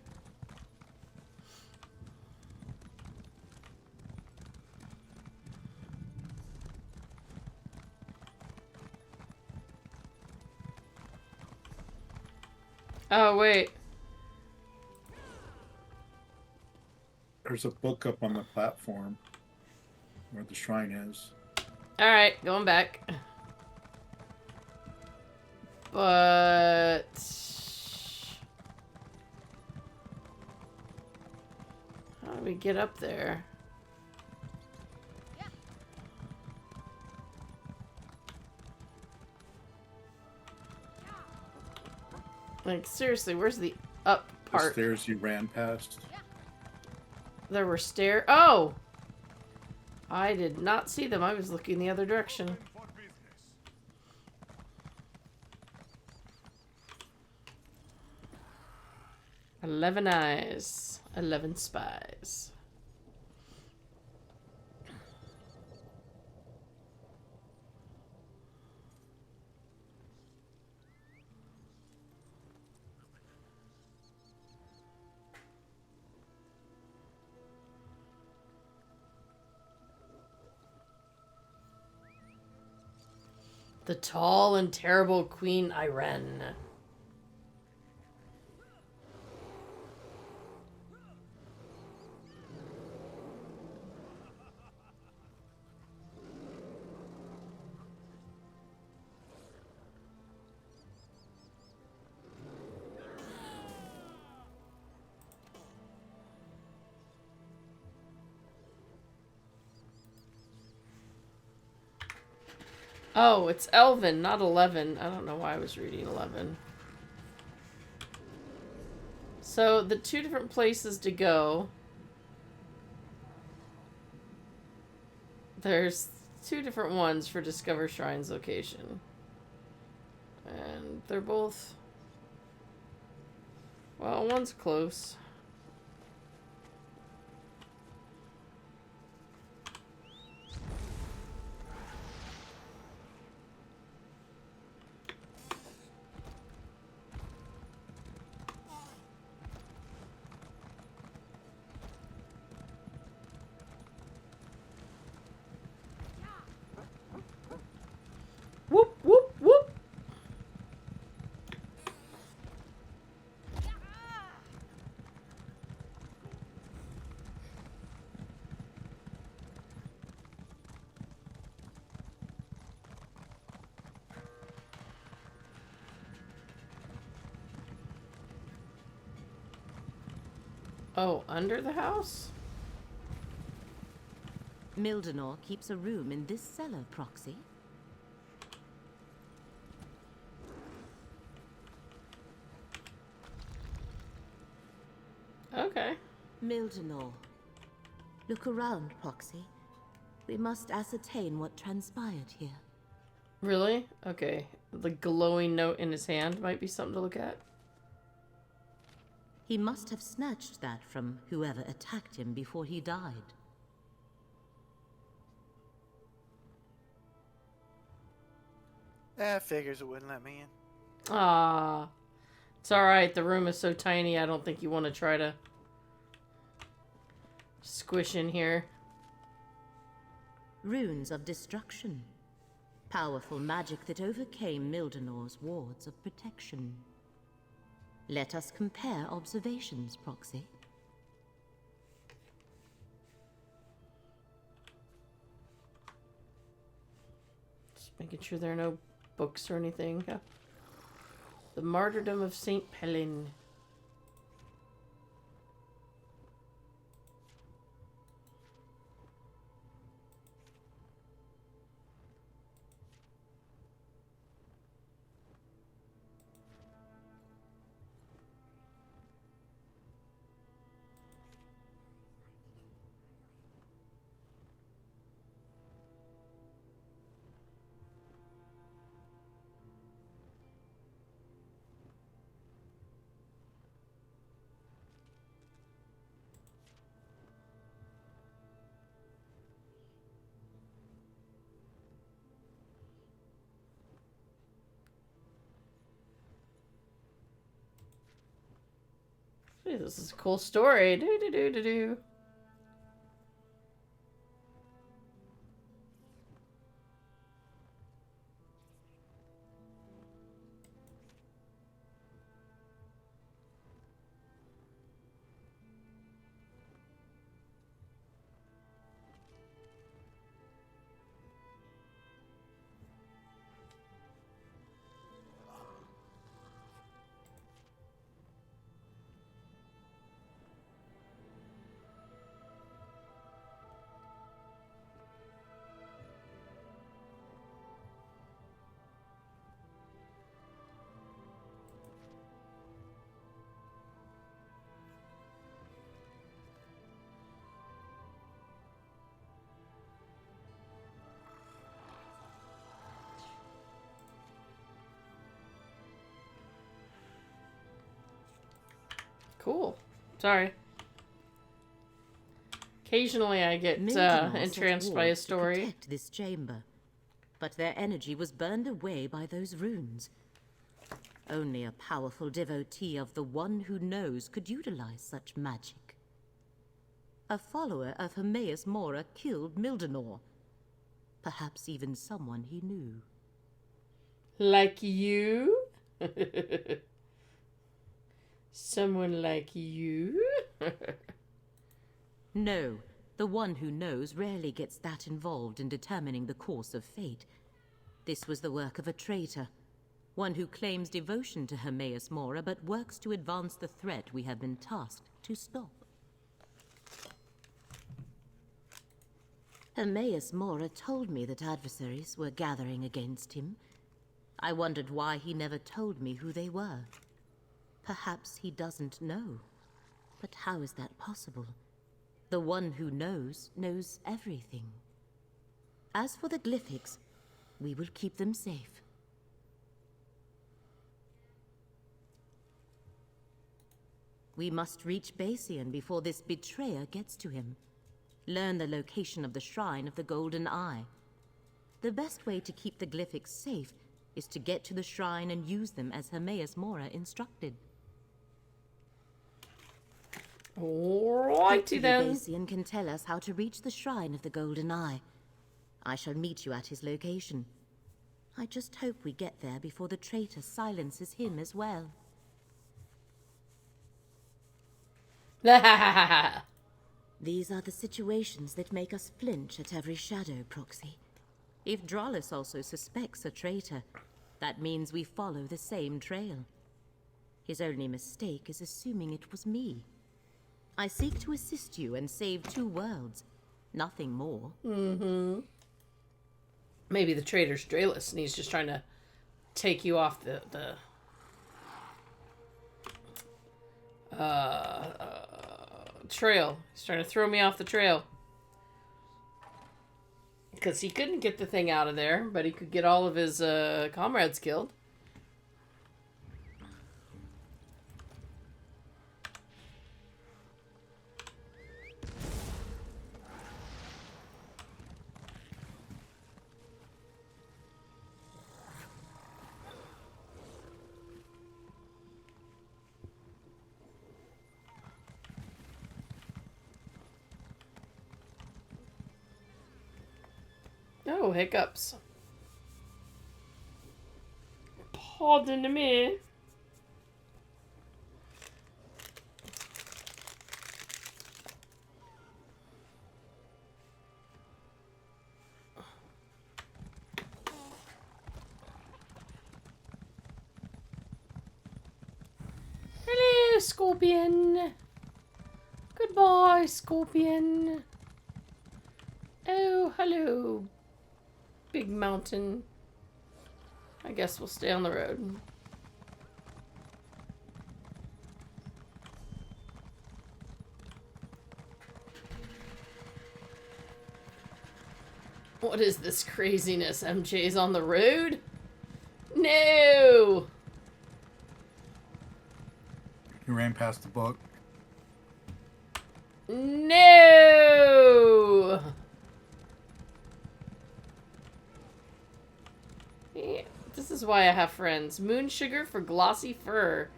Oh, wait. There's a book up on the platform where the shrine is. Alright, going back. But... how do we get up there? Like, seriously, where's the up part? The stairs you ran past. There were stairs. Oh! I did not see them. I was looking the other direction. 11 eyes. 11 spies. The tall and terrible Queen Irene. Oh, it's Elven, not 11. I don't know why I was reading 11. So, the two different places to go. There's two different ones for Discover Shrine's location. And they're both... Well, one's close. Whoop, whoop, whoop! Oh, under the house? Mildenor keeps a room in this cellar, Proxy. Okay. Mildenor. Look around, Proxy. We must ascertain what transpired here. Really? Okay. The glowing note in his hand might be something to look at. He must have snatched that from whoever attacked him before he died. Figures it wouldn't let me in. Ah. It's alright. The room is so tiny, I don't think you want to try to squish in here. Runes of destruction. Powerful magic that overcame Mildenor's wards of protection. Let us compare observations, Proxy. Just making sure there are no books or anything. Yeah. The Martyrdom of St. Pelin. Hey, this is a cool story. Do do do do do. Cool. Sorry. Occasionally I get entranced by a story. To protect this chamber, but their energy was burned away by those runes. Only a powerful devotee of the one who knows could utilize such magic. A follower of Hermaeus Mora killed Mildenor. Perhaps even someone he knew. Like you? Someone like you? No, the one who knows rarely gets that involved in determining the course of fate. This was the work of a traitor, one who claims devotion to Hermaeus Mora but works to advance the threat we have been tasked to stop. Hermaeus Mora told me that adversaries were gathering against him. I wondered why he never told me who they were. Perhaps he doesn't know. But how is that possible? The one who knows everything. As for the Glyphics, we will keep them safe. We must reach Basian before this betrayer gets to him. Learn the location of the Shrine of the Golden Eye. The best way to keep the Glyphics safe is to get to the shrine and use them as Hermaeus Mora instructed. Alrighty then. Basian can tell us how to reach the Shrine of the Golden Eye. I shall meet you at his location. I just hope we get there before the traitor silences him as well. These are the situations that make us flinch at every shadow, Proxy. If Drollis also suspects a traitor, that means we follow the same trail. His only mistake is assuming it was me. I seek to assist you and save 2 worlds. Nothing more. Mm-hmm. Maybe the traitor's Drollis and he's just trying to take you off the trail. He's trying to throw me off the trail. Because he couldn't get the thing out of there, but he could get all of his comrades killed. Oh, hiccups. Pardon me. Hello, Scorpion. Goodbye, Scorpion. Oh, hello, big mountain. I guess we'll stay on the road. What is this craziness? MJ's on the road? No! You ran past the book. No! Yeah, this is why I have friends. Moon sugar for glossy fur.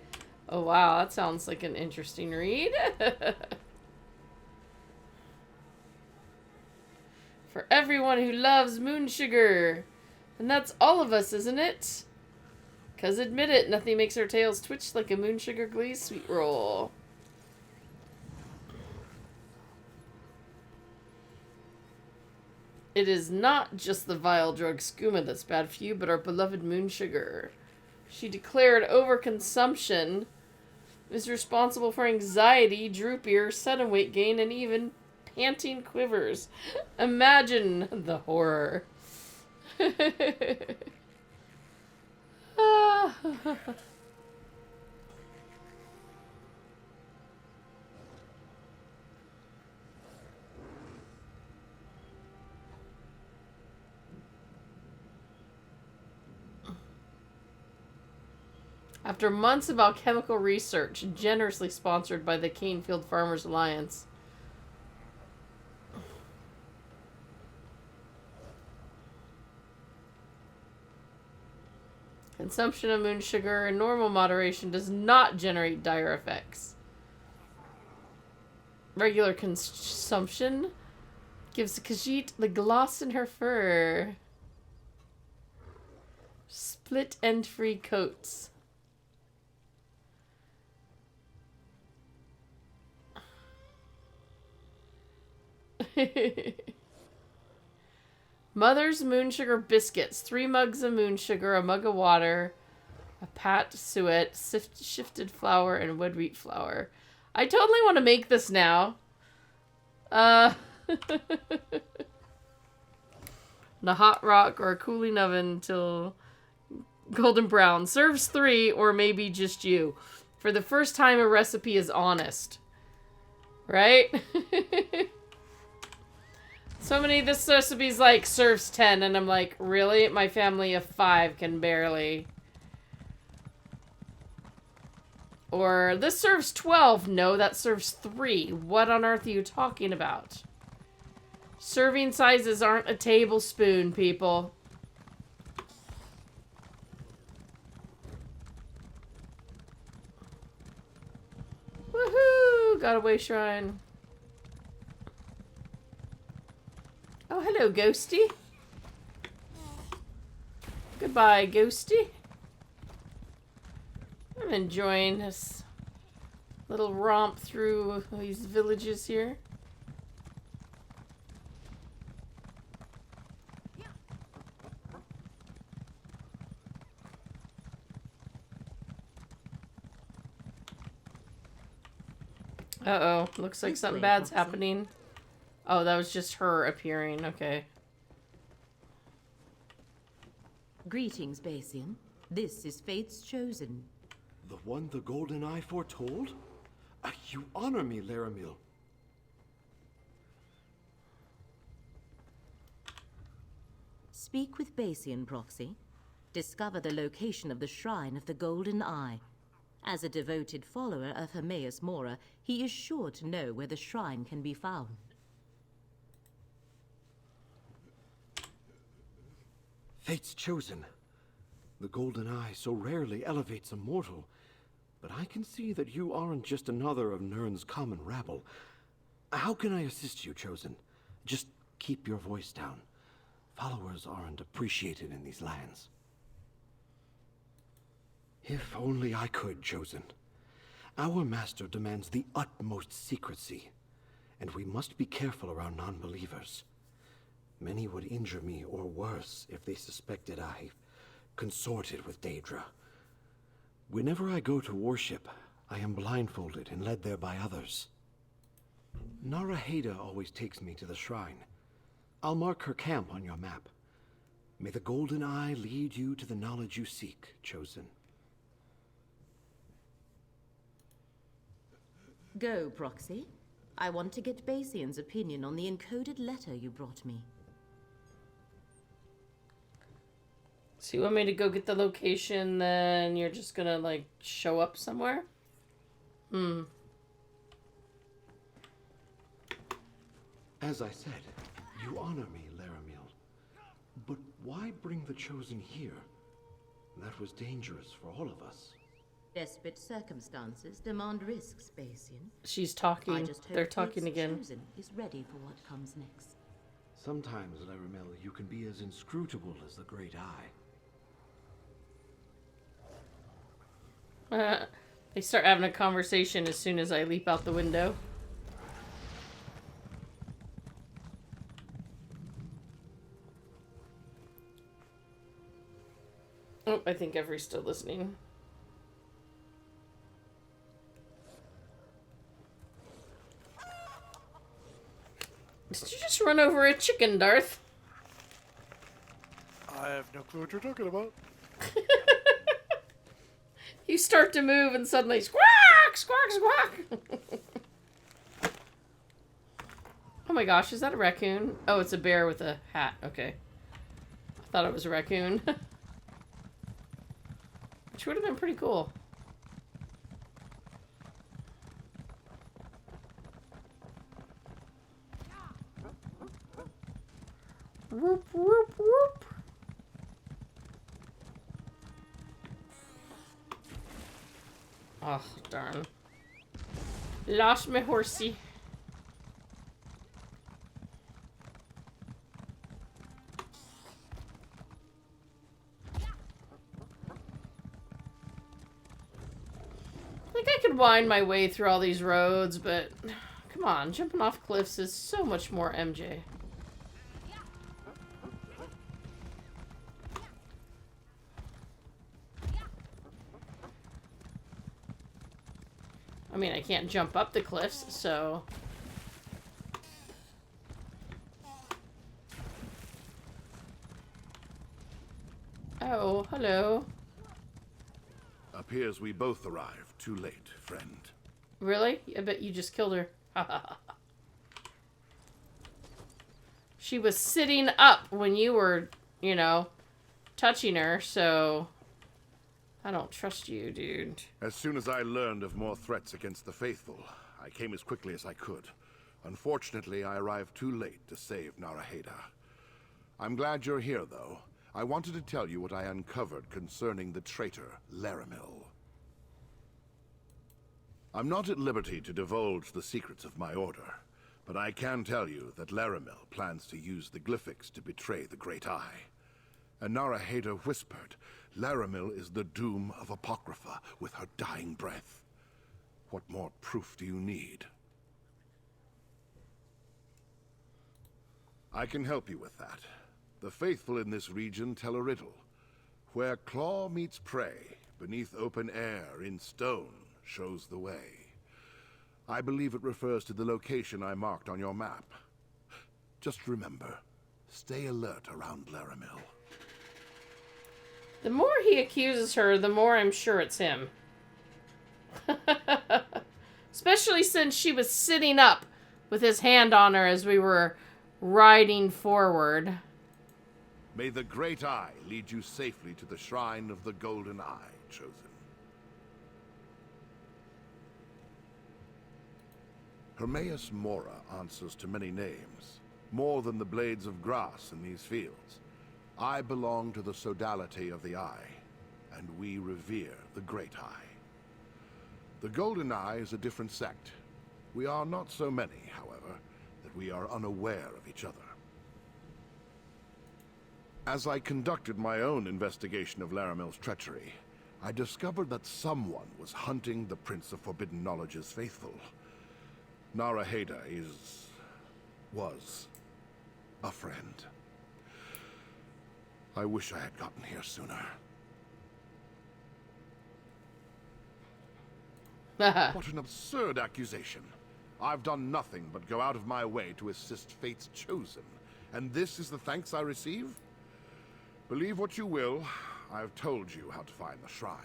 Oh wow, that sounds like an interesting read. For everyone who loves moon sugar. And that's all of us, isn't it? 'Cause admit it, nothing makes our tails twitch like a moon sugar glazed sweet roll. It is not just the vile drug skooma that's bad for you, but our beloved moon sugar. She declared overconsumption is responsible for anxiety, droop ear, sudden weight gain, and even panting quivers. Imagine the horror. After months of alchemical research, generously sponsored by the Canefield Farmers Alliance, consumption of moon sugar in normal moderation does not generate dire effects. Regular consumption gives Khajiit the gloss in her fur. Split end free coats. Mother's moon sugar biscuits. 3 mugs of moon sugar, a mug of water, a pat suet, shifted flour, and wood wheat flour. I totally want to make this now. In a hot rock or a cooling oven until golden brown. Serves 3 or maybe just you. For the first time a recipe is honest. Right? So many, this recipe's like, serves 10, and I'm like, really? My family of 5 can barely. Or, this serves 12. No, that serves 3. What on earth are you talking about? Serving sizes aren't a tablespoon, people. Woohoo! Got away shrine. Oh, hello, Ghosty. Goodbye, Ghosty. I'm enjoying this little romp through these villages here. Uh-oh. Looks like something bad's happening. Oh, that was just her appearing. Okay. Greetings, Basian. This is Fate's Chosen. The one the Golden Eye foretold? You honor me, Laramil. Speak with Basian, Proxy. Discover the location of the Shrine of the Golden Eye. As a devoted follower of Hermaeus Mora, he is sure to know where the shrine can be found. Fate's Chosen. The Golden Eye so rarely elevates a mortal. But I can see that you aren't just another of Nirn's common rabble. How can I assist you, Chosen? Just keep your voice down. Followers aren't appreciated in these lands. If only I could, Chosen. Our master demands the utmost secrecy, and we must be careful around non-believers. Many would injure me, or worse, if they suspected I consorted with Daedra. Whenever I go to worship, I am blindfolded and led there by others. Naraheda always takes me to the shrine. I'll mark her camp on your map. May the Golden Eye lead you to the knowledge you seek, Chosen. Go, Proxy. I want to get Basian's opinion on the encoded letter you brought me. So you want me to go get the location, then you're just gonna, like, show up somewhere? As I said, you honor me, Laramil. But why bring the Chosen here? That was dangerous for all of us. Desperate circumstances demand risks, Basian. She's I talking. just hope They're talking Fate's again. Chosen is ready for what comes next. Sometimes, Laramil, you can be as inscrutable as the Great Eye. They start having a conversation as soon as I leap out the window. Oh, I think Every's still listening. Did you just run over a chicken, Darth? I have no clue what you're talking about. You start to move and suddenly squawk, squawk, squawk. Oh my gosh, is that a raccoon? Oh, it's a bear with a hat. Okay. I thought it was a raccoon. Which would have been pretty cool. Whoop, whoop, whoop. Oh, darn. Lost my horsey. Like, I could wind my way through all these roads, but come on, jumping off cliffs is so much more MJ. I mean, I can't jump up the cliffs, so... Oh, hello. Appears we both arrived too late, friend. Really? I bet you just killed her. She was sitting up when you were, you know, touching her, so... I don't trust you, dude. As soon as I learned of more threats against the faithful, I came as quickly as I could. Unfortunately, I arrived too late to save Naraheda. I'm glad you're here, though. I wanted to tell you what I uncovered concerning the traitor, Laramil. I'm not at liberty to divulge the secrets of my order, but I can tell you that Laramil plans to use the Glyphics to betray the Great Eye. And Naraheda whispered, Laramil is the doom of Apocrypha with her dying breath. What more proof do you need? I can help you with that. The faithful in this region tell a riddle. Where claw meets prey, beneath open air, in stone, shows the way. I believe it refers to the location I marked on your map. Just remember, stay alert around Laramil. The more he accuses her, the more I'm sure it's him. Especially since she was sitting up with his hand on her as we were riding forward. May the Great Eye lead you safely to the Shrine of the Golden Eye, Chosen. Hermaeus Mora answers to many names, more than the blades of grass in these fields. I belong to the sodality of the Eye, and we revere the Great Eye. The Golden Eye is a different sect. We are not so many, however, that we are unaware of each other. As I conducted my own investigation of Laramil's treachery, I discovered that someone was hunting the Prince of Forbidden Knowledge's faithful. Naraheda was a friend. I wish I had gotten here sooner. What an absurd accusation. I've done nothing but go out of my way to assist Fate's Chosen, and this is the thanks I receive? Believe what you will, I've told you how to find the shrine.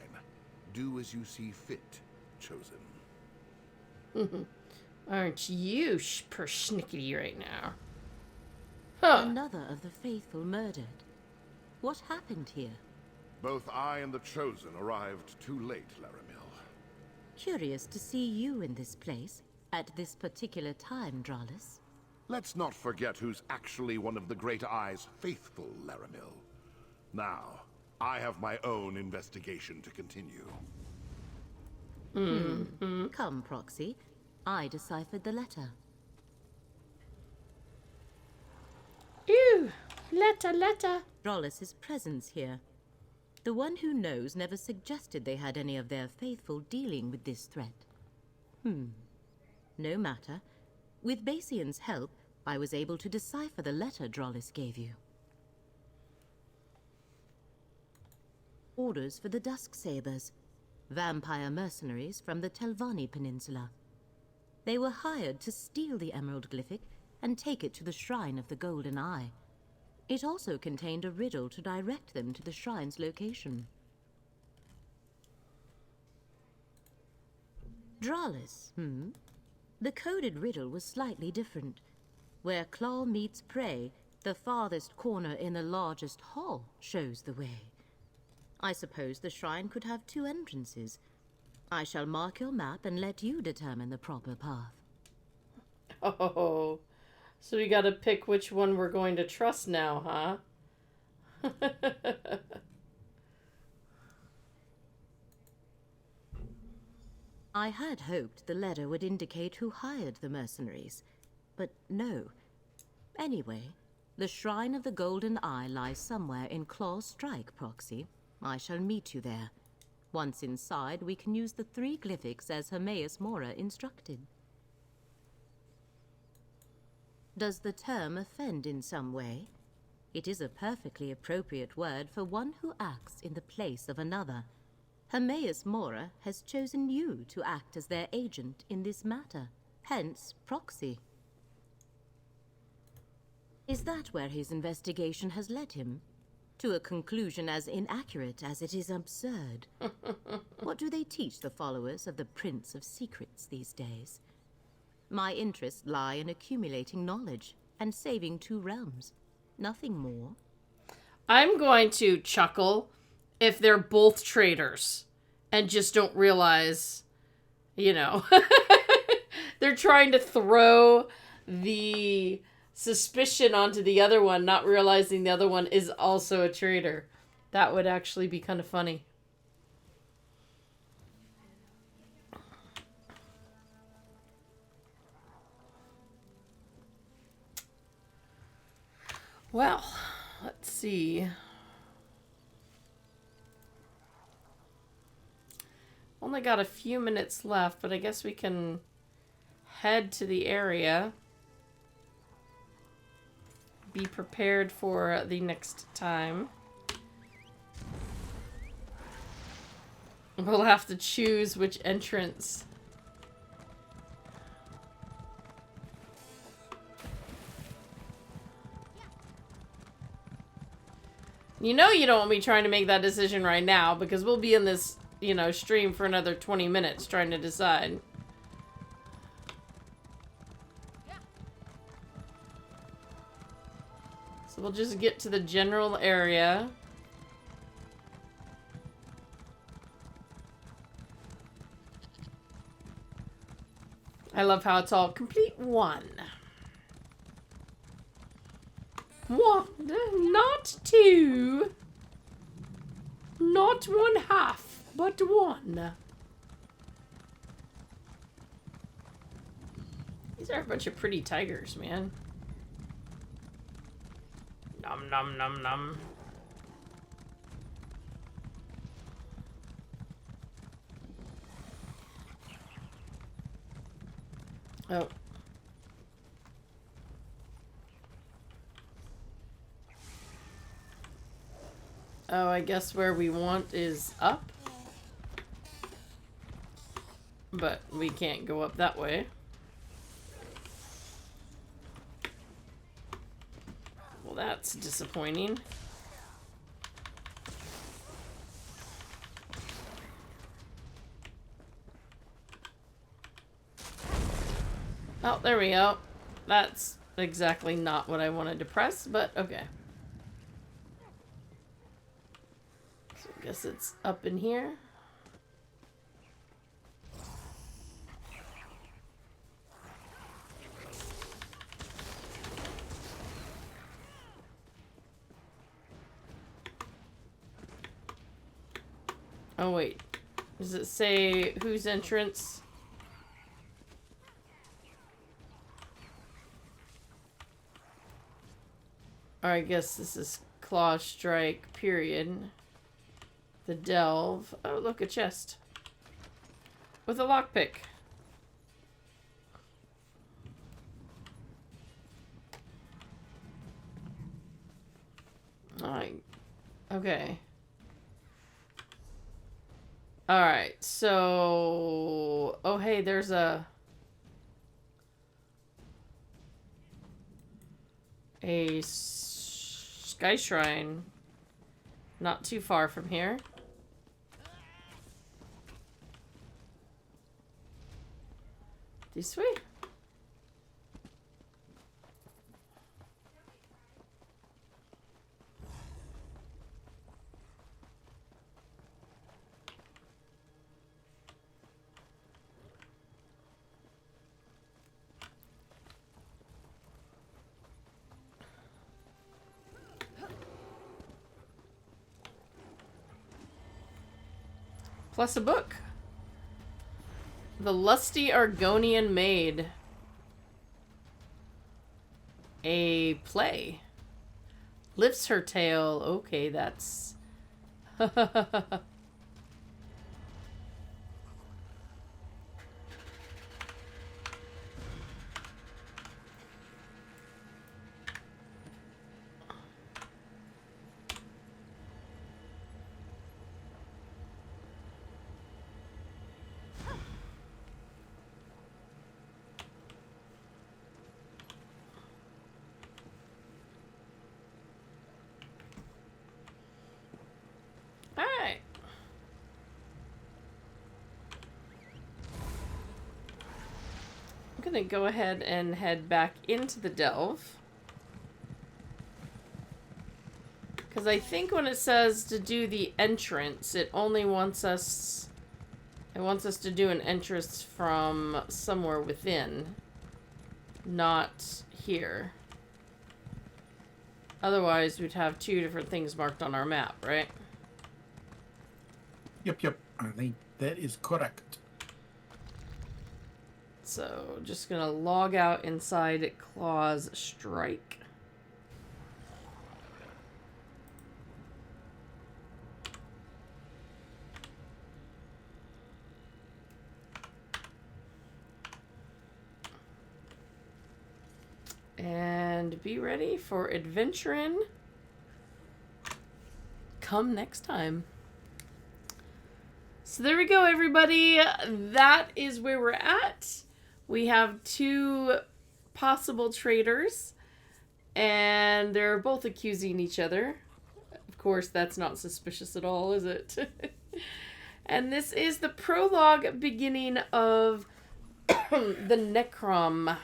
Do as you see fit, Chosen. Aren't you persnickety right now? Huh. Another of the faithful murdered. What happened here? Both I and the Chosen arrived too late, Laramil. Curious to see you in this place, at this particular time, Dralis. Let's not forget who's actually one of the Great Eye's faithful, Laramil. Now, I have my own investigation to continue. Come, Proxy. I deciphered the letter. Ew! Letter. Drollis' presence here. The one who knows never suggested they had any of their faithful dealing with this threat. No matter. With Basian's help, I was able to decipher the letter Drollis gave you. Orders for the Dusk Sabers, vampire mercenaries from the Telvanni Peninsula. They were hired to steal the Emerald Glyphic and take it to the Shrine of the Golden Eye. It also contained a riddle to direct them to the shrine's location. Dralis, The coded riddle was slightly different. Where claw meets prey, the farthest corner in the largest hall shows the way. I suppose the shrine could have two entrances. I shall mark your map and let you determine the proper path. Oh, so we gotta pick which one we're going to trust now, huh? I had hoped the letter would indicate who hired the mercenaries, but no. Anyway, the Shrine of the Golden Eye lies somewhere in Claw's Strike, Proxy. I shall meet you there. Once inside, we can use the 3 glyphics as Hermaeus Mora instructed. Does the term offend in some way? It is a perfectly appropriate word for one who acts in the place of another. Hermaeus Mora has chosen you to act as their agent in this matter, hence proxy. Is that where his investigation has led him? To a conclusion as inaccurate as it is absurd. What do they teach the followers of the Prince of Secrets these days? My interests lie in accumulating knowledge and saving 2 realms. Nothing more. I'm going to chuckle if they're both traitors and just don't realize, you know, they're trying to throw the suspicion onto the other one, not realizing the other one is also a traitor. That would actually be kind of funny. Well, let's see. Only got a few minutes left, but I guess we can head to the area. Be prepared for the next time. We'll have to choose which entrance. You know you don't want me trying to make that decision right now, because we'll be in this, you know, stream for another 20 minutes trying to decide. So we'll just get to the general area. I love how it's all complete one. One, not 2. Not 1/2, but 1. These are a bunch of pretty tigers, man. Nom nom nom nom. Oh. Oh, I guess where we want is up. But we can't go up that way. Well, that's disappointing. Oh, there we go. That's exactly not what I wanted to press, but okay. So I guess it's up in here. Oh, wait. Does it say whose entrance? Or I guess this is Claw Strike, period. The Delve. Oh, look, a chest. With a lockpick. Alright. Okay. Alright, so... Oh, hey, there's a Sky Shrine. Not too far from here. This way? Plus a book. The Lusty Argonian Maid. A play. Lifts her tail. Okay, that's... I'm going to go ahead and head back into the delve. Because I think when it says to do the entrance, it only wants us... It wants us to do an entrance from somewhere within. Not here. Otherwise, we'd have two different things marked on our map, right? Yep. I think that is correct. So, just gonna log out inside Claw's Strike. And be ready for adventuring come next time. So there we go, everybody. That is where we're at. We have two possible traitors, and they're both accusing each other. Of course, that's not suspicious at all, is it? And this is the prologue beginning of the Necrom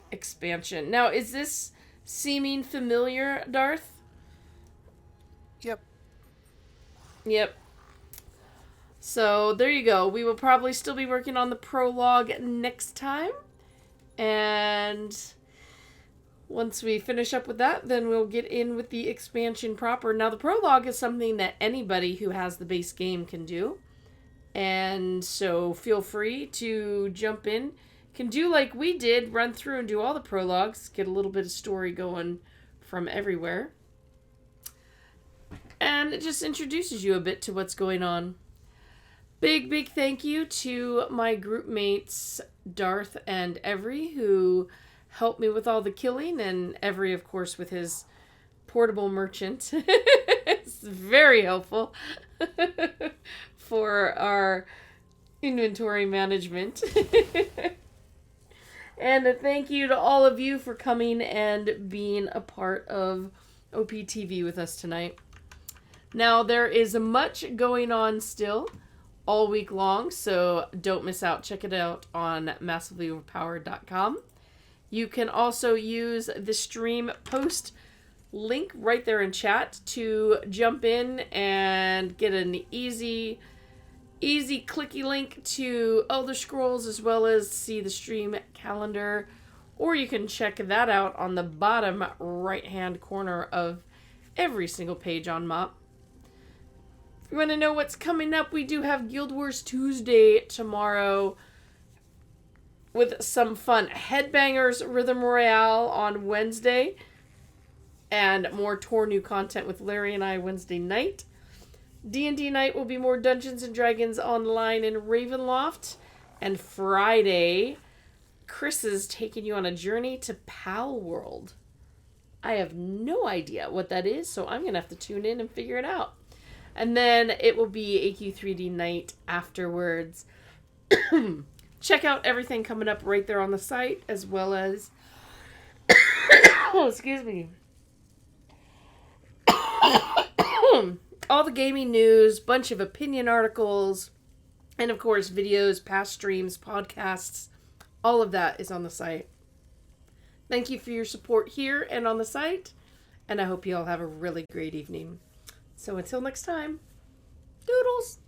expansion. Now, is this seeming familiar, Darth? Yep. So, there you go. We will probably still be working on the prologue next time. And once we finish up with that, then we'll get in with the expansion proper. Now, the prologue is something that anybody who has the base game can do. And so, feel free to jump in. Can do like we did, run through and do all the prologues, get a little bit of story going from everywhere. And it just introduces you a bit to what's going on. Big thank you to my group mates, Darth and Every, who helped me with all the killing, and Every, of course, with his portable merchant. It's very helpful for our inventory management. And a thank you to all of you for coming and being a part of OPTV with us tonight. Now, there is much going on still all week long, so don't miss out. Check it out on massively-overpowered.com. You can also use the stream post link right there in chat to jump in and get an easy clicky link to Elder Scrolls, as well as see the stream calendar, or you can check that out on the bottom right hand corner of every single page on MOP. If you want to know what's coming up, we do have Guild Wars Tuesday tomorrow with some fun Headbangers Rhythm Royale on Wednesday, and more Tor new content with Larry and I Wednesday night. D&D night will be more Dungeons & Dragons online in Ravenloft. And Friday, Chris is taking you on a journey to Pal World. I have no idea what that is, so I'm going to have to tune in and figure it out. And then it will be AQ3D night afterwards. Check out everything coming up right there on the site, as well as... oh, excuse me. All the gaming news, bunch of opinion articles, and of course videos, past streams, podcasts. All of that is on the site. Thank you for your support here and on the site, and I hope you all have a really great evening. So until next time, doodles!